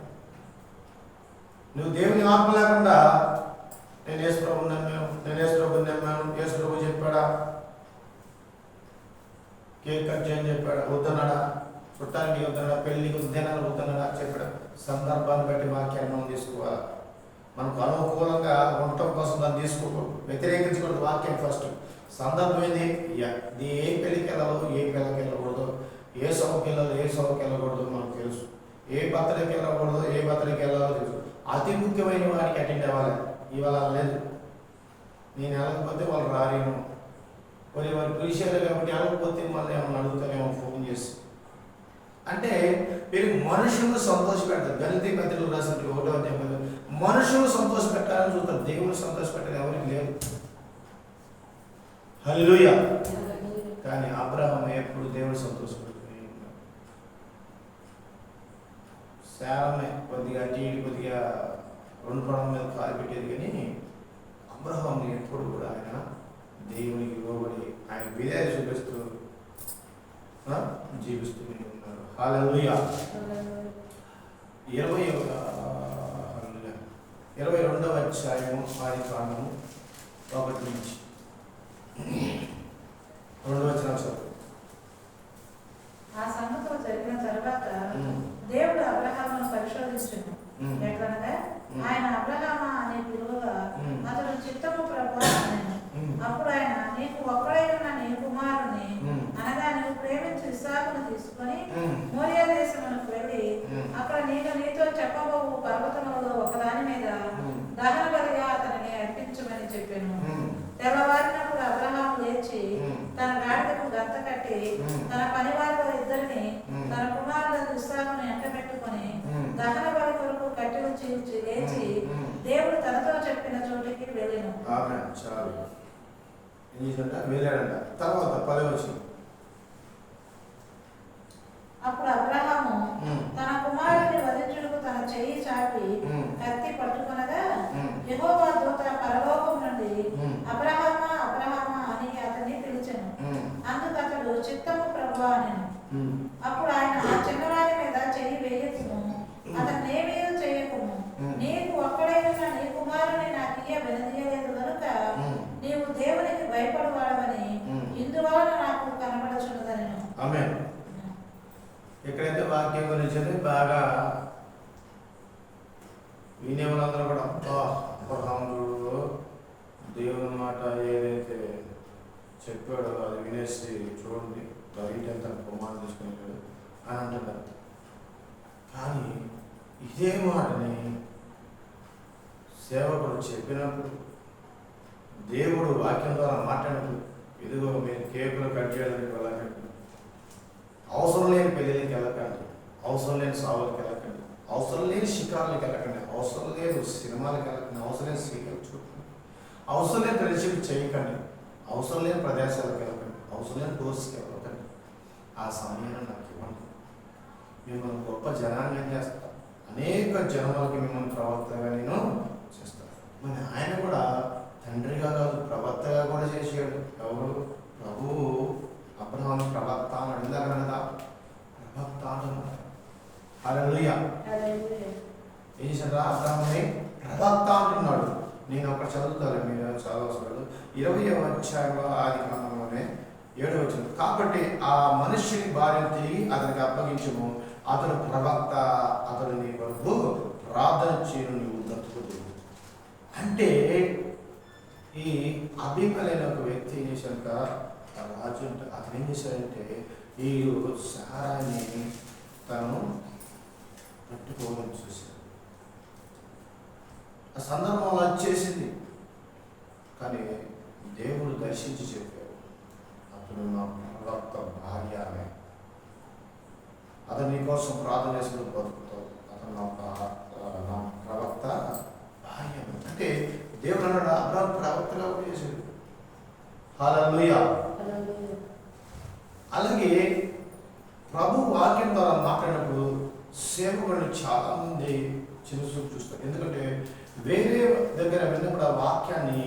నువ్వు దేవుని ఆత్మ లేకుండా నేను యేసు ప్రభువుని నమ్మాను, నేను యేసు ప్రభువుని నమ్మాను, యేసు ప్రభువు చెప్పాడా, కేక్ కట్ చేయని చెప్పాడా, వద్దన్నాడా, పుట్టానికి వద్దనడా, పెళ్లికి ఉద్యానాలకు వద్దనడా చెప్పాడు. సందర్భాన్ని బట్టి వాక్యాన్ని మనం తీసుకోవాలి. మనకు అనుకూలంగా ఉండటం కోసం దాన్ని తీసుకోకూడదు, వ్యతిరేకించకూడదు. వాక్యం ఫస్ట్ సందర్భం ఏంది, ఏ పెళ్లికి వెళ్ళాలో ఏ పిల్లకి వెళ్ళకూడదు, ఏ సభకి వెళ్ళాలో ఏ సభకి వెళ్ళకూడదు మనకు తెలుసు, ఏ బర్త్డేకి వెళ్ళకూడదు ఏ బర్త్డేకి వెళ్ళాలో తెలుసు. అతి ముఖ్యమైన వాడికి అటెండ్ అవ్వాలి. ఇవాళ లేదు, నేను వెళ్ళకపోతే వాళ్ళు రారేమో, కొన్ని వారు పిలిచారు కాబట్టి వెళ్ళకపోతే మళ్ళీ ఏమన్నా అడుగుతారేమో ఫోన్ చేసి. అంటే మీరు మనుషులను సంతోషపెడతారు. గణిత పత్రికలు రాసినట్టు 1వ అధ్యాయంలో మనుషులు సంతోష పెట్టాలని చూస్తారు, దేవుని సంతోష పెట్టాలి ఎవరికి లేదు. హల్లెలూయా. కానీ అబ్రహాము ఎప్పుడు దేవుడు సంతోషపెడుతూనే ఉన్నాడు. శారమే కొద్దిగా అటు ఇటు కొద్దిగా 2 పడవ మీద కాలు పెట్టేది, కానీ అబ్రహాము ఎప్పుడు కూడా ఆయన దేవునికి లోబడి ఆయన విధేయత చూపిస్తూ జీవిస్తూనే ఉన్నారు. హల్లెలూయా. 22వ అధ్యాయము ఆదికాండము 1 నుంచి 2వ వచనం. ఆ సంగతులు జరిగిన తర్వాత దేవుడు అబ్రహామును పరిశోధించును. ఎట్లనగా ఆయన అబ్రహామా అనే పిలువగా అతడు చిత్తము ప్రభువా అన్నాడు. అప్పుడు ఆయన, నీకు ఒక్కడై ఉన్న నీ కుమారుని అనగా నీవు ప్రేమించి ఇస్సాకును తీసుకొని మోరియా దేశమునకు వెళ్ళి అక్కడ నేను నీతో చెప్పబోవు పర్వతములలో ఒకదాని మీద దహన బలిగా అతనిని అర్పించమని చెప్పాను. తెల్లవారినప్పుడు అబ్రహాము లేచి తన గాడిదకు గంత కట్టి తన పనివారిలో 2 తన కుమారుడు ఇస్సాకును ఎంటబెట్టుకొని దహన బలి కొరకు కట్టి ఉంచి లేచి దేవుడు తనతో చెప్పిన చోటికి వెళ్ళెను. వెళ్ళాడంట. తర్వాత 10వ వచనం. అప్పుడు అబ్రహాము తన కుమారుడిని వధించుటకు తన చెయ్యి చాపి కత్తి పట్టుకొనగా యెహోవా దూత పరలోకం నుండి అబ్రహామా అబ్రహామా అని అతన్ని పిలిచెను. అందుకు అతడు చిత్తము ప్రభువా అనెను. అప్పుడు ఆయన, ఆ చిన్నవారి మీద చెయ్యి వేయకుము, అతన్నేమీ చేయకుము, నీకు ఒక్కడైనా నీ కుమారుని నాకు వెనదీయలేదు కనుక నీవు దేవునికి భయపడవాడవని ఇందువలన నాకు కనబడుచున్నదనెను. ఆమేన్. ఎక్కడైతే వాక్యం గురించి బాగా వినే వాళ్ళందరూ కూడా అబ్రహాముడు దేవుని మాట ఏదైతే చెప్పాడో అది వినేసి చూడండి బయట తన కుమారుడు తీసుకున్నాడు అని అంటున్నారు. కానీ ఇదే మాటని సేవకుడు చెప్పినప్పుడు, దేవుడు వాక్యం ద్వారా మాట్లాడినప్పుడు, ఇదిగో మీరు కేకులు కట్ చేయడానికి వెళ్ళకండి, అవసరం లేని పెళ్ళిళ్ళకి వెళ్ళకండి, అవసరం లేని సావులకి వెళ్ళకండి, అవసరం లేని శిఖరాలకు వెళ్ళకండి, అవసరం లేదు సినిమాలకు వెళ్ళకండి, అవసరం లేని సీరియల్ చూడండి, అవసరం లేని ఫ్రెండ్షిప్ చేయకండి, అవసరం లేని ప్రదేశాలకు వెళ్ళకండి, అవసరం లేని టూర్స్కి వెళ్ళకండి. ఆ సమయాన్ని నాకు ఇవ్వండి, మిమ్మల్ని గొప్ప జనాంగం చేస్తాను, అనేక జనములకి మిమ్మల్ని ప్రవక్తగా నేను చేస్తాను. మరి ఆయన కూడా తండ్రిగా కాదు ప్రవక్తగా కూడా చేసాడు. ఎవరు? ప్రభువు అబ్రహాము ప్రవక్త అని ఇందాక కదా, ప్రవక్త అంటున్నారు. హల్లెలూయా. ఏం చేశాడు? అబ్రహాముని ప్రవక్త అంటున్నాడు. నేను అక్కడ చదువుతాను, మీరు చదవసలేదు. 20వ అధ్యాయంలో ఆదికాండంలోనే 7వ వచనం. కాబట్టి ఆ మనుష్యుని భార్యను తిరిగి అతనికి అప్పగించము, అతను ప్రవక్త, అతను నీ వరకు ప్రార్థన చేయను, నీవు బ్రతుకుదు. అంటే ఈ అభిమలైన ఒక వ్యక్తి ఏం చేశాక రాజు అంటే అతను ఏం చేశాడంటే ఈ సారాన్ని తను పట్టుకోవాలని చూశాడు. ఆ సందర్భంలో వచ్చేసింది, కానీ దేవుడు దర్శించి చెప్పాడు, అతను నా ప్రవక్త భార్య, అతను నీ కోసం ప్రార్థన చేసిన బతుకుతావు, అతను నా ప్రవక్త భార్య. అంటే దేవుడు అన్నాడు అబ్రహాము ప్రవక్తగా చేశాడు. హల్లెలూయా. అలాగే ప్రభు వాక్యం ద్వారా మాట్లాడినప్పుడు సేవకులు చాలా మంది చిరుసూపు చూస్తారు. ఎందుకంటే వేరే దగ్గర విన్నప్పుడు ఆ వాక్యాన్ని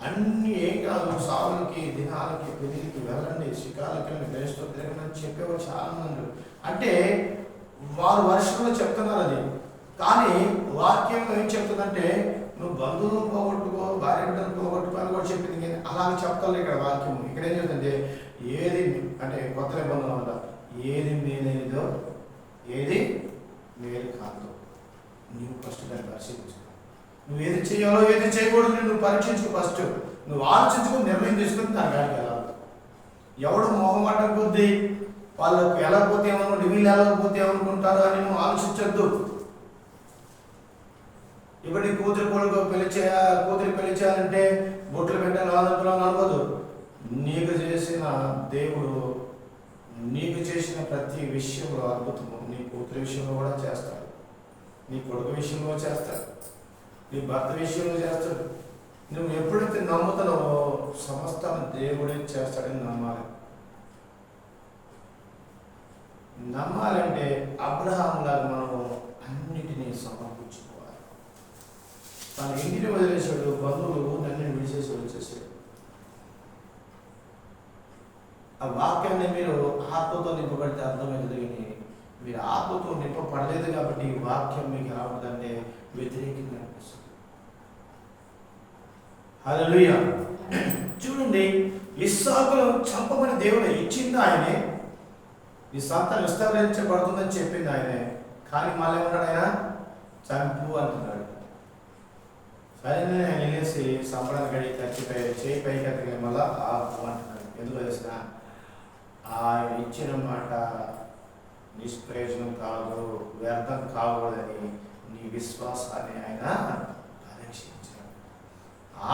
అన్ని ఏం కాదు, సావులకి దినాలకి పెళ్లికి వెళ్ళండి, శిఖరాలకి గ్రహిస్తూ తిరగండి చెప్పేవారు చాలా మంది. అంటే వారు వర్షంలో చెప్తున్నారు అది, కానీ వాక్యంలో ఏం చెప్తుందంటే నువ్వు బంధువులను పోగొట్టుకో, భార్య బిడ్డలు పోగొట్టుకో అని కూడా చెప్పింది. అలాగే చెప్తాను ఇక్కడ వాక్యం. ఇక్కడ ఏం చెప్తుందంటే ఏది అంటే కొత్త నిబంధన వల్ల ఏది మేలైనదో ఏది మేలు కాదు. నువ్వు ఫస్ట్ దాన్ని పరిశీలించు. నువ్వు ఏది చేయాలో ఏది చేయకూడదు నువ్వు పరీక్షించుకో. ఫస్ట్ నువ్వు ఆలోచించుకుని నిర్ణయం తీసుకుని దాని కాడికి వెళ్ళాలి. ఎవడు మొహమాటం కొద్దీ వాళ్ళకు వెళ్ళకపోతే ఏమనుకుంటే వీళ్ళు వెళ్ళకపోతే ఏమనుకుంటారు అని నువ్వు ఆలోచించద్దు. ఇప్పుడు నీ కూతురు పెళ్లి చేయాలంటే బొట్లు పెట్టాలి ఆనందం అనుకోదు. నీకు చేసిన దేవుడు నీకు చేసిన ప్రతి విషయంలో అద్భుతము నీ కూతురు విషయంలో కూడా చేస్తాడు, నీ కొడుకు విషయంలో చేస్తాడు, నీ భర్త విషయంలో చేస్తాడు. నువ్వు ఎప్పుడైతే నమ్ముతున్నావో సమస్తం దేవుడే చేస్తాడని నమ్మాలి. నమ్మాలంటే అబ్రహాంలాగా మనం అన్నిటినీ సమర్పించుకోవాలి. తన ఇంటిని వదిలేశాడు, బంధువులు నన్ను విడిచేసి వచ్చేసాడు. ఆ వాక్యాన్ని మీరు ఆత్మతో నింపబడితే అర్థమైంది, కానీ మీరు ఆత్మతో నింపబడలేదు కాబట్టి ఈ వాక్యం మీకు ఎలా ఉంటుందంటే వ్యతిరేకంగా అనిపిస్తుంది. హల్లెలూయా. చూడండి, ఇస్సాకును చంపమని దేవుడు ఇచ్చింది ఆయనే, ఈ సంతానం విస్తరించబడుతుందని చెప్పింది ఆయనే. కానీ మళ్ళీ ఏమన్నాడు ఆయన? చంపు అంటున్నాడు. సరే ఆయన వెళ్ళేసి సంపడానికి అడిగి చచ్చిపోయి చేయి పైకి అతని మళ్ళా ఆపు అంటున్నాడు. ఎందుకు తెలిసిన ఆయన ఇచ్చిన మాట నిష్ప్రయోజనం కాదు, వ్యర్థం కాకూడదని నీ విశ్వాసాన్ని ఆయన పరీక్షించాడు.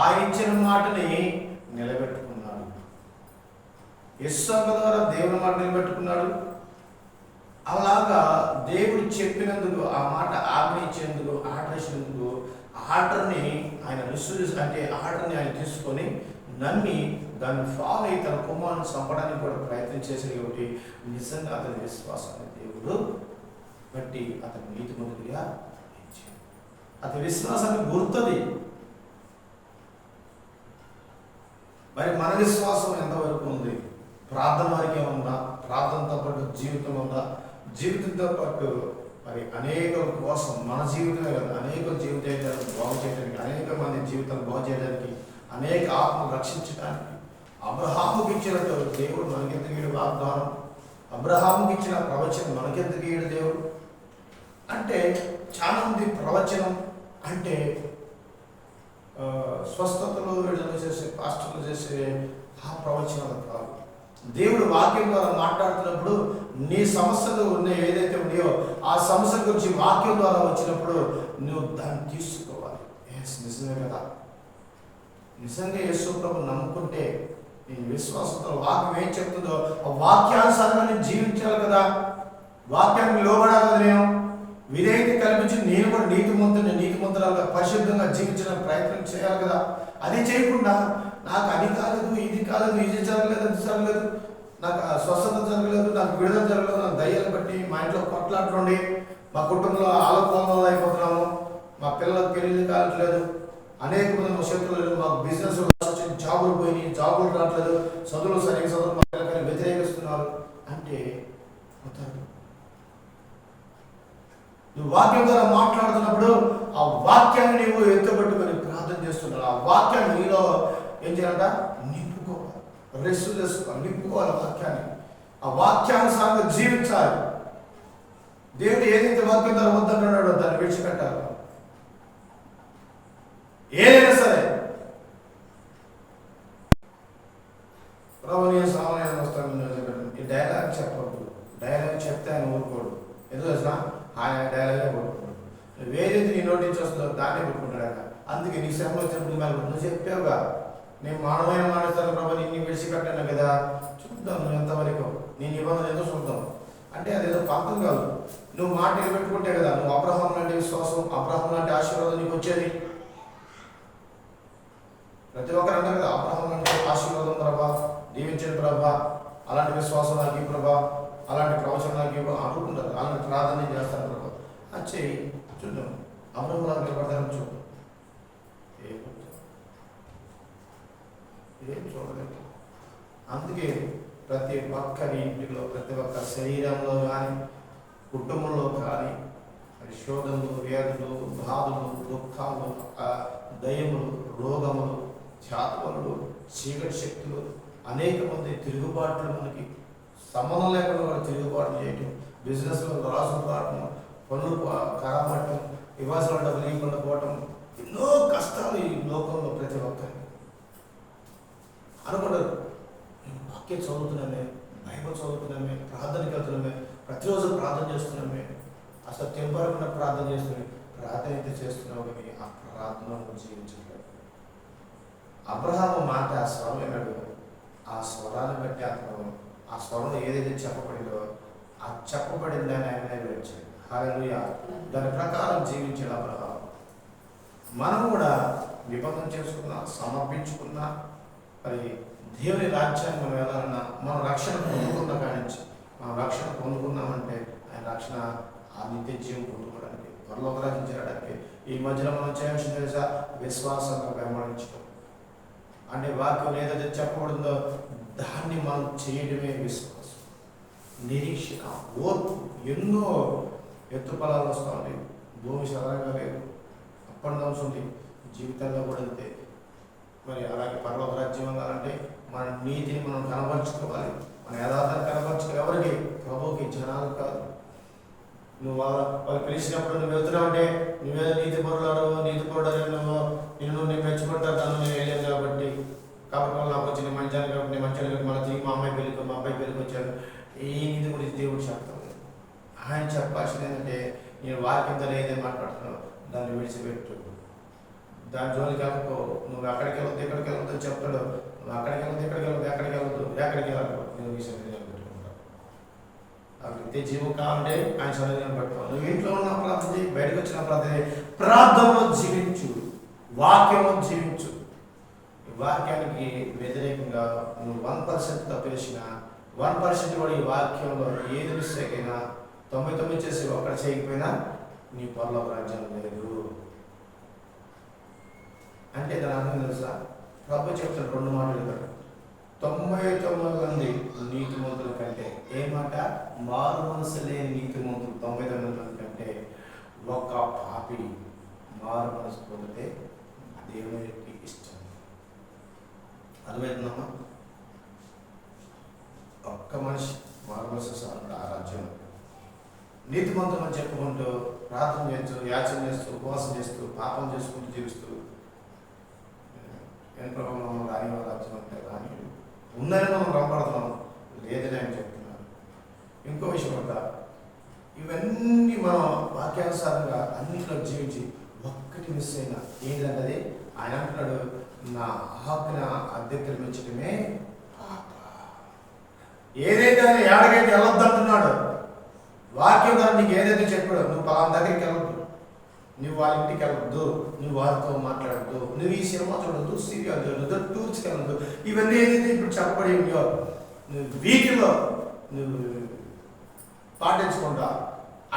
ఆయన ఇచ్చిన మాటని నిలబెట్టుకున్నాడు. ఇస్సాకు ద్వారా దేవుని మాట నిలబెట్టుకున్నాడు. అలాగా దేవుడు చెప్పినందుకు, ఆ మాట ఆజ్ఞయించేందుకు, ఆర్డర్ ఇచ్చినందుకు ఆర్డర్ని ఆయన ఆర్డర్ని ఆయన తీసుకొని నమ్మి దాన్ని ఫాలో అయ్యి తన కుమారుని చంపడానికి కూడా ప్రయత్నం చేశాడు. కాబట్టి నిజంగా అతని విశ్వాసాన్ని దేవుడు బట్టి అతని నీతిమంతుడిగా ఇచ్చాడు. అతని విశ్వాసాన్ని గుర్తుంది. మరి మన విశ్వాసం ఎంతవరకు ఉంది? ప్రార్థన వరకే ఉందా? ప్రార్థనతో పాటు జీవితం ఉందా? జీవితంతో పాటు మరి అనేకుల కోసం మన జీవితమే కదా, అనేక జీవితాలను బాగు చేయడానికి, అనేక మంది జీవితాలు బాగు చేయడానికి, అనేక ఆత్మలు రక్షించడానికి అబ్రహాముకి ఇచ్చినట్టు దేవుడు మనకెందుకు గీడు వాగ్దానం, అబ్రహాముకి ఇచ్చిన ప్రవచనం మనకెందుకు గీడు దేవుడు అంటే, చాలా మంది ప్రవచనం అంటే స్వస్థతలు విడుదల చేసే పాస్టర్లు చేసే ఆ ప్రవచనాలు కాదు. దేవుడు వాక్యం ద్వారా మాట్లాడుతున్నప్పుడు నీ సమస్యలు ఉన్నాయి ఏదైతే ఉన్నాయో ఆ సమస్యల గురించి వాక్యం ద్వారా వచ్చినప్పుడు నువ్వు దాన్ని తీసుకోవాలి. నిజమే కదా, నిజంగా యేసు ప్రభువుని నమ్ముకుంటే నీ విశ్వాసంతో వాక్యం ఏం చెప్తుందో ఆ వాక్యానుసారంగా నేను జీవించాలి కదా, వాక్యానికి లోబడాలి కదా, నేను విధేయత కల్పించి నేను కూడా నీతిమంతురాలుగా పరిశుద్ధంగా జీవించడానికి ప్రయత్నం చేయాలి కదా. అది చేయకుండా నాకు అది కాలేదు, ఇది కాలేదు, ఇది జరగలేదు, అది జరగలేదు, నాకు స్వస్థత జరగలేదు, నాకు విడుదల జరగలేదు, నాకు దయ్యాలు బట్టి మా ఇంట్లో కొట్లాట్లుండి మా కుటుంబంలో ఆలోచనలు అయిపోతున్నాము, మా పిల్లలకు పెళ్లి కావట్లేదు, అనేక మంది శత్రువులు, మాకు బిజినెస్ జాబులు పోయినాయి, జాబులు రావట్లేదు, చదువులు సరిగ్గా చదువులు మా పిల్లలకి వ్యతిరేకిస్తున్నారు అంటే నువ్వు వాక్యం ద్వారా మాట్లాడుతున్నప్పుడు ఆ వాక్యాన్ని నీవు ఎత్తుపట్టుకొని ప్రార్థన చేస్తున్నావు. ఆ వాక్యాన్ని నీలో ఏం చేయాలంట? నింపుకోవాలి, రెస్ట్ చేసుకోవాలి, నింపుకోవాలి వాక్యాన్ని. ఆ వాక్యానుసారంగా జీవించాలి. దేవుడు ఏదైతే వాక్యం ద్వారా వద్దన్నాడో దాన్ని విడిచిపెట్టాలి. ఏదైనా సరే ప్రభు నేను సామాన్యంగా వస్తాను, ఈ డైలాగ్ చెప్పకూడదు. డైలాగ్ చెప్తే ఆయన ఊరుకోడు. ఎందుకు వచ్చినా ఆయన డైలాగే కొట్టుకుంటాడు. వేరేది నీ నోటి నుంచి వస్తుందో దాన్నే కొట్టుకుంటాడు ఆయన. అందుకే నీ శ్రమ వచ్చినప్పుడు మేము నువ్వు చెప్పావుగా, నేను మానవైన మానేస్తాను ప్రభు, నిన్ను విడిచిపెట్టాను కదా, చూద్దాం నువ్వు ఎంతవరకు నీ నిబంధన ఏదో చూద్దాం అంటే అదేదో పాపం కాదు. నువ్వు మాట నిలబెట్టుకుంటే కదా, నువ్వు అబ్రహాం లాంటి విశ్వాసం, అబ్రహాం లాంటి ఆశీర్వాదం నీకు వచ్చేది. ప్రతి ఒక్కరు అంటారు కదా, అబ్రహాం లాంటి ఆశీర్వాదం ప్రభా, దీవించిన ప్రభా, అలాంటి విశ్వాసం నాకు ఈ ప్రభా, అలాంటి ప్రవచనం నాకు అనుకుంటారు, అలాంటి ప్రార్థన చేస్తారు ప్రభా. అది చేయి, చూద్దాం అబ్రహాం లాగా నిలబడతారని చూద్దాం. ఏం చూడలేదు. అందుకే ప్రతి ఒక్కరి ఇంటిలో, ప్రతి ఒక్క శరీరంలో కానీ కుటుంబంలో కానీ శోధనలు, వ్యాధులు, బాధలు, దుఃఖాలు, దయములు, రోగములు, చేతబడులు, చీకటి శక్తులు, అనేక మంది తిరుగుబాట్లు మనకి సంబంధం లేకుండా కూడా తిరుగుబాటు చేయటం, బిజినెస్లో రాసులు రావటం, పనులు ఖరాబట్టం, ఇవ్వాల్సిన డబ్బులు ఇవ్వకుండా పోవటం, ఎన్నో కష్టాలు ఈ లోకంలో ప్రతి ఒక్కరికి అనుకుంటారు. వాక్యం చదువుతున్నామే, బైబిల్ చదువుతున్నామే, ప్రార్థనకి వెళ్తున్నామే, ప్రతిరోజు ప్రార్థన చేస్తున్నామే, అసలు తెంపరకుండా ప్రార్థన చేస్తున్నామే. ప్రార్థన అయితే చేస్తున్నావు కానీ ఆ ప్రార్థన జీవించట్లేదు. అబ్రహాము మాట ఆ స్వరం విన్నాడు. ఆ స్వరాన్ని బట్టి అతను ఆ స్వరంలో ఏదైతే చెప్పబడిందో ఆ చెప్పబడిన దాన్ని ఆయన నెరవేర్చాడు. హల్లెలూయా. దాని ప్రకారం జీవించాడు అబ్రహాము. మనం కూడా నిబంధన చేసుకున్నా, సమర్పించుకున్నా, మరి దేవుని రాజ్యాన్ని మనం వెళ్ళాలన్నా, మనం రక్షణ పొందుకున్న కాడి నుంచి మనం రక్షణ పొందుకున్నామంటే ఆయన రక్షణ ఆ నిత్య జీవం పొందుకోవడానికి, పరలోక రాజ్యం చేరడానికి ఈ మధ్యలో మనం చేయాల్సిన తెలుసా? విశ్వాసంగా వెంబడించడం. అంటే వాక్యం ఏదైతే చెప్పబడిందో దాన్ని మనం చేయడమే విశ్వాసం. నిరీక్షణ, ఓర్పు. ఎన్నో ఎత్తుపలాలు వస్తూ ఉంటాయి, భూమి సరళంగా లేదు, అప్ అండ్ డౌన్స్ ఉంది. జీవితంలో కూడా అంతే. మరి అలాగే పరలోక రాజ్యం అవ్వాలంటే మన నీతిని మనం కనబరుచుకోవాలి, మన యథార్థాన్ని కనబరుచుకోవాలి. ఎవరికి? ప్రభువుకి, జనాలు కాదు. నువ్వు వాళ్ళు పిలిచినప్పుడు నువ్వు వెళ్తున్నావు అంటే నువ్వేదో నీతి పరుడు నిన్ను నేను మెచ్చుకుంటాను, తను నేను వెళ్ళాను కాబట్టి వాళ్ళు నాకు వచ్చి నేను మంచాను కాబట్టి నేను మంచాను కాబట్టి మళ్ళీ తిరిగి మా అబ్బాయి పెళ్ళికి వచ్చాను. ఈ నీతి గురించి దేవుడు చెప్తాను. ఆయన చెప్పాల్సింది ఏంటంటే నేను వాక్యం ద్వారా ఏదైతే మాట్లాడుతున్నావు దాన్ని విడిచిపెట్టు, దాని జోలికి వెళ్ళకో. నువ్వు అక్కడికి వెళ్ళొద్దు, ఎక్కడికి వెళ్ళొద్దు చెప్తాడు. నువ్వు అక్కడికి వెళ్ళొద్దు, ఎక్కడికి వెళ్ళదు నేను ఈ సన్నిధిని పెట్టుకుంటాను. ఆ నిత్య జీవం కావాలంటే ఆయన సన్నిధిని పెట్టుకోవాలి. నువ్వు ఇంట్లో ఉన్న ప్రార్థన చేయి, బయటకు వచ్చిన ప్రార్థన, ప్రార్థనలో జీవించు, వాక్యంలో జీవించు. వాక్యానికి వ్యతిరేకంగా నువ్వు 1% తప్పేసిన 1% కూడా ఈ వాక్యంలో ఏది మిస్టేక్ అయినా 99 చేసి ఒక్కడ చేయకపోయినా నీ పరలోక రాజ్యం లేదు. అంటే దాని అర్థం తెలుసా? ప్రభు చెప్తాడు 2 మాటలు ఇక్కడ. 99 మంది నీతిమంతుల కంటే, ఏ మాట? మారు మనసు లేని నీతిమంతులు 99 మంది కంటే ఒక పాపి మారు మనసు పొందితే దేవునికి ఇష్టం. అర్థమవుతుందమ్మా? ఒక్క మనిషి మారు మనసు సార్ ఆ రాజ్యం. నీతిమంతులు అని చెప్పుకుంటూ ప్రార్థన చేస్తూ, యాచన చేస్తూ, ఉపవాసం చేస్తూ, పాపం చేసుకుంటూ జీవిస్తూ ఏం ప్రభావం రాని రాజ్యం అంటే రాని ఉందని మనం రంపడుతున్నాం, లేదని ఆయన చెప్తున్నాను. ఇంకో విషయం అంట, ఇవన్నీ మనం వాక్యానుసారంగా అన్నింటిలో జీవించి ఒక్కటి మిస్ అయినా ఏంటంటే ఆయన అంటున్నాడు, నా ఆజ్ఞ అతిక్రమించడమే పాప. ఏదైతే ఆయన ఏడగైతే వెళ్ళొద్దు అంటున్నాడు, వాక్యం ద్వారా నీకు ఏదైతే చెప్పాడో నువ్వు పలానా దగ్గరికి వెళ్ళొద్దు, నువ్వు వాళ్ళ ఇంటికి వెళ్ళొద్దు, నువ్వు వారితో మాట్లాడద్దు, నువ్వు ఈ సినిమా చూడొద్దు, సీరియల్ చూడొద్దు, టూర్స్కి వెళ్ళొద్దు, ఇవన్నీ ఏదైతే ఇప్పుడు చెప్పబడి ఉన్నాయో నువ్వు వీటిలో నువ్వు పాటించకుండా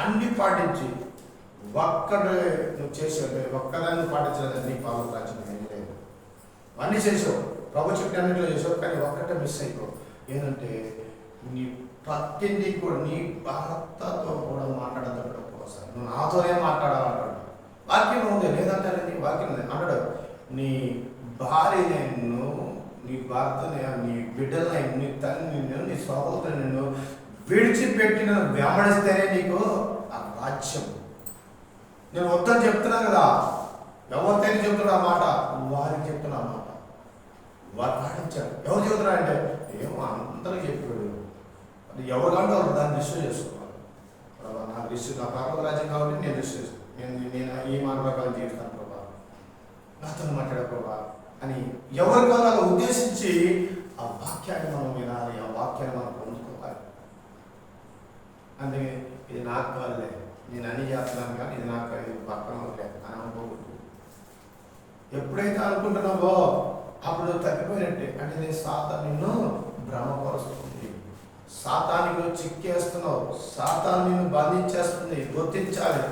అన్ని పాటించి ఒక్కడే నువ్వు చేసావు, ఒక్కదాన్ని పాటించలేదు, నీ పరలోక రాజ్యం ఏం లేదు. అన్నీ చేసావు, ప్రభు చెప్పినట్లో చేసావు, కానీ ఒక్కటే మిస్ అయిపోవు. ఏంటంటే నీ ప్రతిదీ కూడా నీ భర్తతో కూడా మాట్లాడతాడు ఒకసారి, నువ్వు నాతోనే మాట్లాడాలంటాడు. వాక్యం ఉంది లేదంటారండి, వాక్యం ఉంది అంటాడు. నీ భార్యని, నీ భర్తని, నీ బిడ్డలని, నీ తల్లిని, నీ సహోదరుని నిన్ను విడిచిపెట్టిన వెంబడిస్తేనే నీకు ఆ రాజ్యం. నేను వద్దని చెప్తున్నాను కదా, ఎవరితోనే చెప్తున్నా ఆ మాట, వారికి చెప్తున్నా ఆ మాట, వారు పాటించారు. ఎవరు చెబుతున్నా అంటే ఏమో అందరూ చెప్పాడు, అది ఎవరు కాబట్టి వాళ్ళు దాన్ని రిసీవ్ చేసుకోవాలి. నాకు రిసీవ్, నా పరలోక రాజ్యం కాబట్టి నేను రిసీవ్ చేసుకోను, నేను ఈ మాట ప్రకారం జీవిస్తాను ప్రభా, నాతో మాట్లాడే ప్రభా అని ఎవరి కావాలో ఉద్దేశించి ఆ వాక్యాన్ని మనం వినాలి, ఆ వాక్యాన్ని మనం పొందుకోవాలి. అందుకే ఇది నాకు కాదులే, నేను అన్ని చేస్తున్నాను కానీ ఇది నాకు ఇది పక్కన లేదు అని అనుకోకూడదు. ఎప్పుడైతే అనుకుంటున్నావో అప్పుడు తగ్గిపోయినట్టే. అంటే నేను సాతాను నిన్ను భ్రమపరుస్తుంది, సాతానికి చిక్కేస్తున్నావు, సాతాను నిన్ను బంధించేస్తుంది, గుర్తించాలి.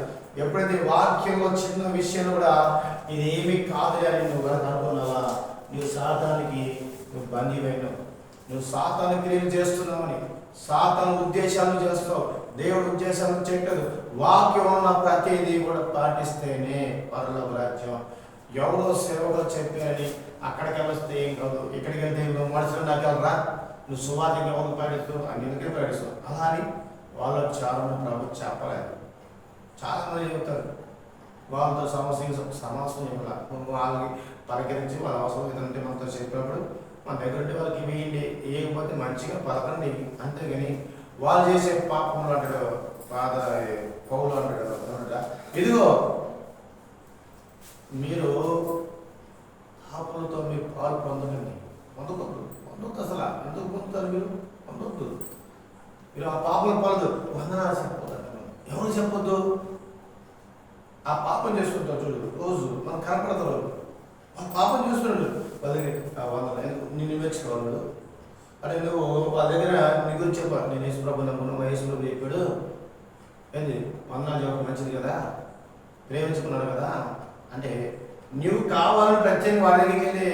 ఎప్పుడైతే వాక్యంలో చిన్న విషయం కూడా ఇది ఏమీ కాదు అని నువ్వు కనుక అనుకున్నావా, నువ్వు సాతానికి నువ్వు బందీవైనావు, నువ్వు సాతాను క్రియలు చేస్తున్నావని, సాతాను ఉద్దేశాలను చేస్తున్నావు, దేవుడు ఉద్దేశాలను చేయట్లేదు. వాక్యం ఉన్న ప్రతిదీ కూడా పాటిస్తేనే పరలోక రాజ్యం. ఎవరో సేవకులు చెప్పారని అక్కడికి వెళ్ళొస్తే ఏం కాదు, ఇక్కడికి వెళ్తే ఏం కాదు, మనుషులు నాకు వెళ్ళరా, నువ్వు సువార్తకి ఎవరు పాటిస్తావు అన్నింటికే పాటిస్తావు. అలా అని వాళ్ళు చాలా ప్రభు చెప్పలేదు. చాలామంది చెబుతారు వాళ్ళతో సమాసం ఇవ్వాలి, వాళ్ళకి పలకరించి వాళ్ళ అవసరం ఏదంటే మనతో చెప్పినప్పుడు మన దగ్గర ఉంటే వాళ్ళకి ఇవ్వండి, ఇవ్వకపోతే మంచిగా పలకండి. అంతేగాని వాళ్ళు చేసే పాపంలో అంటాడు పౌలు అంటాడు, ఇదిగో మీరు పాపలతో మీరు పాలు పొందకండి. పొందొద్దు అసలు. ఎందుకు పొందుతారు మీరు? పొందొద్దు. మీరు ఆ పాపల పాలదు వందనాలు చెప్పొద్దు. ఎవరు చెప్పొద్దు? ఆ పాపం చేసుకుంటారు చూడు, రోజు మనం కనపడతారు, ఆ పాపం చూస్తున్నాడు వాళ్ళ దగ్గర నిన్ను మెచ్చుకోవాలి. అంటే నువ్వు వాళ్ళ దగ్గర నీ గురించి చెప్పాలి, నేను యేసుప్రభు నమ్ముకున్నాను, యేసుప్రభు చెప్పాడు ఏంది వందనాలు చెప్పడం మంచిది కదా, ప్రేమించుకున్నాడు కదా అంటే నువ్వు కావాలని ప్రత్యేకంగా వాళ్ళ దగ్గరికి వెళ్ళి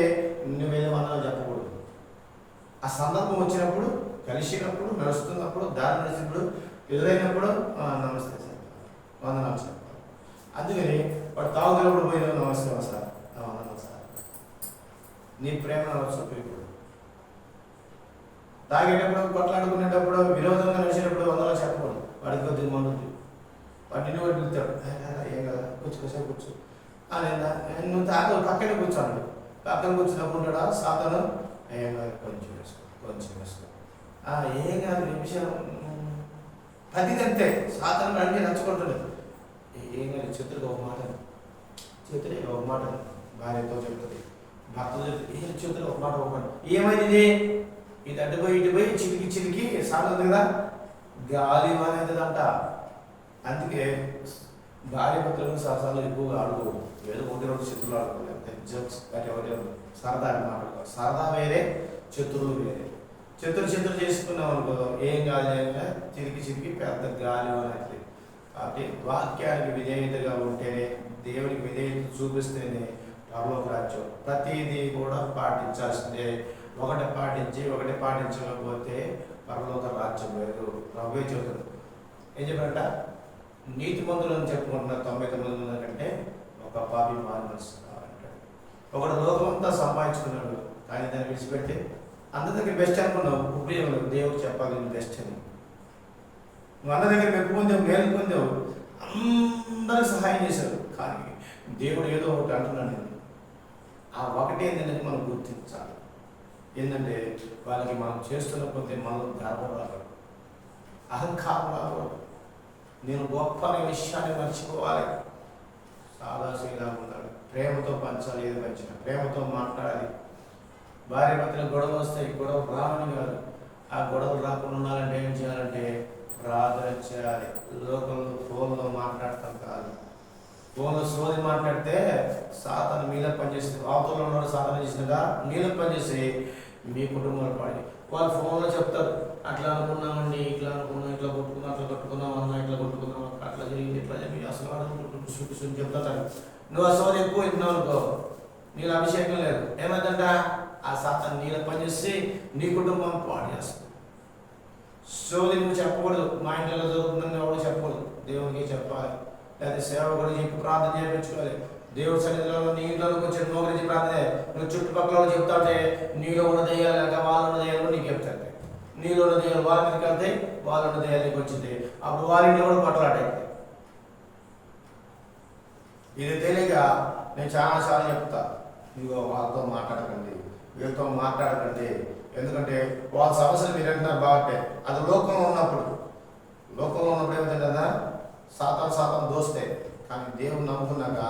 నువ్వేదో వందనాలు చెప్పకూడదు. ఆ సందర్భం వచ్చినప్పుడు, కలిసినప్పుడు, నడుస్తున్నప్పుడు, దారి నడిచినప్పుడు, ఎదురైనప్పుడు నమస్తే సార్, వందనాలు సార్. అందుకని వాడు తాగుతున్నప్పుడు పోయిన నమస్కారం సార్, వందనాలు సార్, నీ ప్రేమ చూపించకూడదు. తాగేటప్పుడు, కొట్లాడుకునేటప్పుడు, విరోధంగా నడిచేటప్పుడు వందనాలు చెప్పకూడదు. వాడికి కొద్దిగా మండుతుంది, వాడిని వాడు పిలుతాడు, ఏం కదా కూర్చోసేపు కూర్చో అని. నువ్వు తాగు పక్కనే కూర్చోండి. పక్కన కూర్చున్నప్పుడు ఉంటాడా సాతాను, ఏం కాదు కొంచెం వేసుకో, కొంచెం వేసుకో, ఏం కాదు నిమిషం పదిదంతే. సాతాను అడిగి నచ్చుకుంటాడు, ఏం కాదు చేతులకు ఒక మాట, చేతులే ఒక మాట భార్యతో చెప్తుంది, భర్తతో చెప్తుంది, ఏ చేతులు ఒక మాట, ఒక మాట ఏమైంది ఇది అడ్డుపోయి ఇటుపోయి చిలికి చిలికి సాగుతుంది కదా, గాలి అనేదంట. అందుకే భార్య భర్తలను సరసాలు ఎక్కువగా ఆడుకోవద్దు. ఏదో ఒకటి రెండు చేతులు ఆడుకోలేదు, జోక్స్ అంటే ఒకటి సరదా మాట్లాడుకోవాలి. సరదా వేరే, చతురులు వేరే. చతురు చేసుకున్నాం అనుకో ఏం కాదు, చిరికి చిరికి పెద్ద గాలి అనేది. కాబట్టి వాక్యానికి విధేయతగా ఉంటేనే, దేవునికి విధేయత చూపిస్తేనే పరలోక రాజ్యం. ప్రతిదీ కూడా పాటించాల్సిందే. ఒకటి పాటించి ఒకటి పాటించకపోతే పరలోక రాజ్యం లేదు. ప్రభువే చెబుతాడు, ఏం చెప్పారంట, నీతి మందులను చెప్పుకుంటున్న 99 మంది కంటే ఒక పాపి మారు మనసు కావాలంటాడు. ఒకడు లోకం అంతా సంపాదించుకున్నాడు, కానీ దాన్ని విడిచిపెట్టి అందరి బెస్ట్ అనుకున్నావు, ఉపయోగం దేవుడు చెప్పాలి బెస్ట్ అని. నువ్వు అందరి దగ్గర మెప్పు పొందావు, మేలు పొందావు, అందరికి సహాయం చేశారు, కానీ దేవుడు ఏదో ఒకటి అంటున్నాడు నేను. ఆ ఒకటి ఏంటంటే మనం గుర్తించాలి. ఏంటంటే వాళ్ళకి మనం చేస్తున్న పోతే మనం గర్వం రాకూడదు, అహంకారం రాకూడదు, నేను గొప్ప అనే విషయాన్ని మర్చిపోవాలి. సాదాసీదా ఉండాలి, ప్రేమతో పంచాలి, ఏది పంచిన ప్రేమతో మాట్లాడాలి. భార్య భర్తలకు గొడవలు వస్తాయి, గొడవ రావని కాదు. ఆ గొడవలు రాకుండా ఉండాలంటే ఏం చేయాలంటే ప్రార్థన చేయాలి. లోకంలో ఫోన్లో మాట్లాడతాం కాదు. ఫోన్లో సోది మాట్లాడితే సాతాను మీలో పనిచేస్తుంది. అవతలలో ఉన్న సాతాను చేసినగా మీలో పనిచేసి మీ కుటుంబాలు పడి వాళ్ళు ఫోన్లో చెప్తారు, అట్లా అనుకున్నామండి, ఇట్లా అనుకున్నాం, ఇట్లా కొట్టుకున్నాం, అట్లా కొట్టుకున్నాం అన్న, ఇట్లా కొట్టుకున్నాం, అట్లా జరిగింది, ఇట్లా చెప్పి అసలు చెప్తాను. నువ్వు అసలు ఎక్కువ వింటున్నావు అనుకో, నీళ్ళ అభిషేకం లేదు, ఏమైందంట ఆ సాతాను నీళ్ళ పనిచేసి నీ కుటుంబాన్ని పాడు చేస్తుంది. సోది నువ్వు చెప్పకూడదు. మా ఇంట్లో జరుగుతుందని ఎవరు చెప్పకూడదు, దేవునికి చెప్పాలి. లేదా సేవకుడు చెప్పి ప్రార్థన చేయించుకోవాలి. దేవుడి సన్నిధిలో నీ ఇంట్లోకి వచ్చి నువ్వు గురించి ప్రార్థన, నువ్వు చుట్టుపక్కల చెప్తా ఉంటే నీలో ఉన్న దయ్యాలు లేక వాళ్ళ ఉన్న దయ్యాలు నీకు చెప్తాయి. నీలో ఉన్న దయ్యాలు వాళ్ళ మీదకి వెళ్తాయి, వాళ్ళ ఉన్న దయ్యాలు నీకు వచ్చింది. అప్పుడు వాళ్ళ ఇంట్లో కూడా కొట్లాడతాయి. ఇది తెలియక నేను చాలాసార్లు చెప్తా, ఇదిగో వాళ్ళతో మాట్లాడకండి, వీళ్ళతో మాట్లాడకండి. ఎందుకంటే వాళ్ళ సమస్యలు మీరు అంటున్నారు బాగుంటే అది లోకంలో ఉన్నప్పుడు ఏమిటంటే సాతాను దోస్తే. కానీ దేవుడు నమ్ముకున్నాక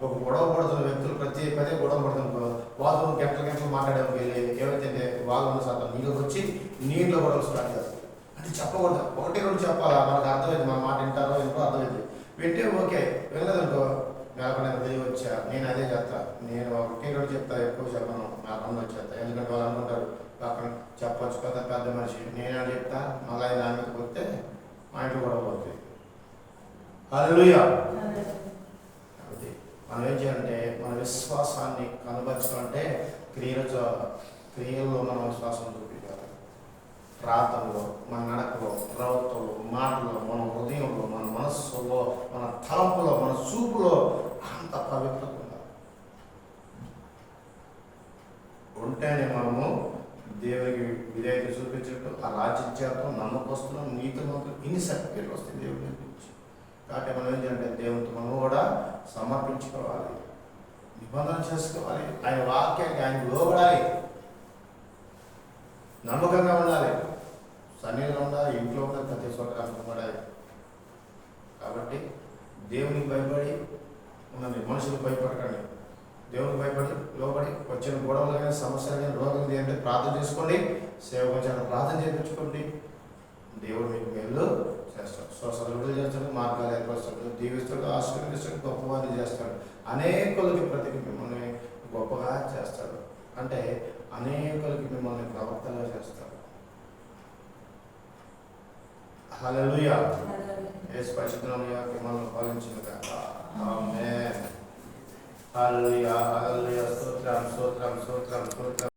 ఒక గొడవ పడుతున్న వ్యక్తులు పదే గొడవ పడుతున్నారు, వాళ్ళు గంటలు మాట్లాడేకి వెళ్ళి ఏమైతే వాళ్ళు ఉన్న సాతాను నీళ్ళకి వచ్చి నీళ్ళలో గొడవలు స్టార్ట్ చేస్తారు. అంటే చెప్పకూడదు, ఒకటి రెండు చెప్పాలా, మనకు అర్థమైంది, మన మాట వింటారో ఎందుకో అర్థమైంది. వింటే ఓకే, వెళ్ళదనుకో నాకు తెలివి వచ్చా, నేను అదే చేస్తా, నేను ఒకటి రెండు చెప్తా, ఎక్కువ చెప్పను, నాకు అన్న వచ్చేస్తా. ఎందుకంటే వాళ్ళు అనుకుంటారు పక్కన చెప్పొచ్చు కదా పెద్ద మనిషి, నేనే చెప్తా, మళ్ళీ నా మీద పోతే మా ఇంట్లో గొడవ పోతుంది. హల్లెలూయా. కాబట్టి మనం ఏం చేయాలంటే మన విశ్వాసాన్ని కనబరచాలంటే క్రియల్లో మన విశ్వాసం చూపించాలి. ప్రార్థనలో, మన నడకలో, ప్రవర్తనలో, మాటలో, మన హృదయంలో, మన మనస్సులో, మన తలంపులో, మన చూపులో అంత పవిత్రత ఉండాలి. ఉంటేనే మనము దేవునికి విధేయత చూపించడం, ఆ రాజ్యం చేరడం, నమ్మకస్తులం, నీతిమంతులు, ఇన్ని సర్టిఫికేట్లు వస్తాయి దేవుడి నుంచి. కాబట్టి మనం ఏం చేయాలంటే దేవునితో మనం కూడా సమర్పించుకోవాలి, నిబంధన చేసుకోవాలి, ఆయన వాక్యానికి ఆయనకు లోబడాలి, నమ్మకంగా ఉండాలి, సన్నిధిలో ఉండాలి, ఇంట్లో ఉండాలి, ప్రతి చోట కనుగొనాలి. కాబట్టి దేవునికి భయపడి ఉన్నది, మనుషులకు భయపడకండి. దేవునికి భయపడి లోబడి వచ్చిన గొడవలు కానీ సమస్యలు కానీ రోగం ఏంటంటే ప్రార్థన చేసుకోండి, సేవకు చేత ప్రార్థన చేయించుకోండి. దేవుడు మీకు మేలు చేస్తాడు, స్వస్థతలు విడుదల చేస్తాడు, మార్గాలు ఏర్పరుస్తాడు, దీవిస్తాడు, ఆశీర్వదిస్తాడు, గొప్పవారిని చేస్తాడు, అనేకులకి ప్రతికి మిమ్మల్ని గొప్పగా చేస్తాడు. అంటే అనేకులకి మిమ్మల్ని ప్రవర్తనగా చేస్తాడు. హల్లెలూయా. యేసు పరిశుద్ధ నామములో మిమ్మల్ని పాలించును గాక. ఆమేన్. హల్లెలూయా, హల్లెలూయా. స్తోత్రం, స్తోత్రం, స్తోత్రం, స్తోత్రం.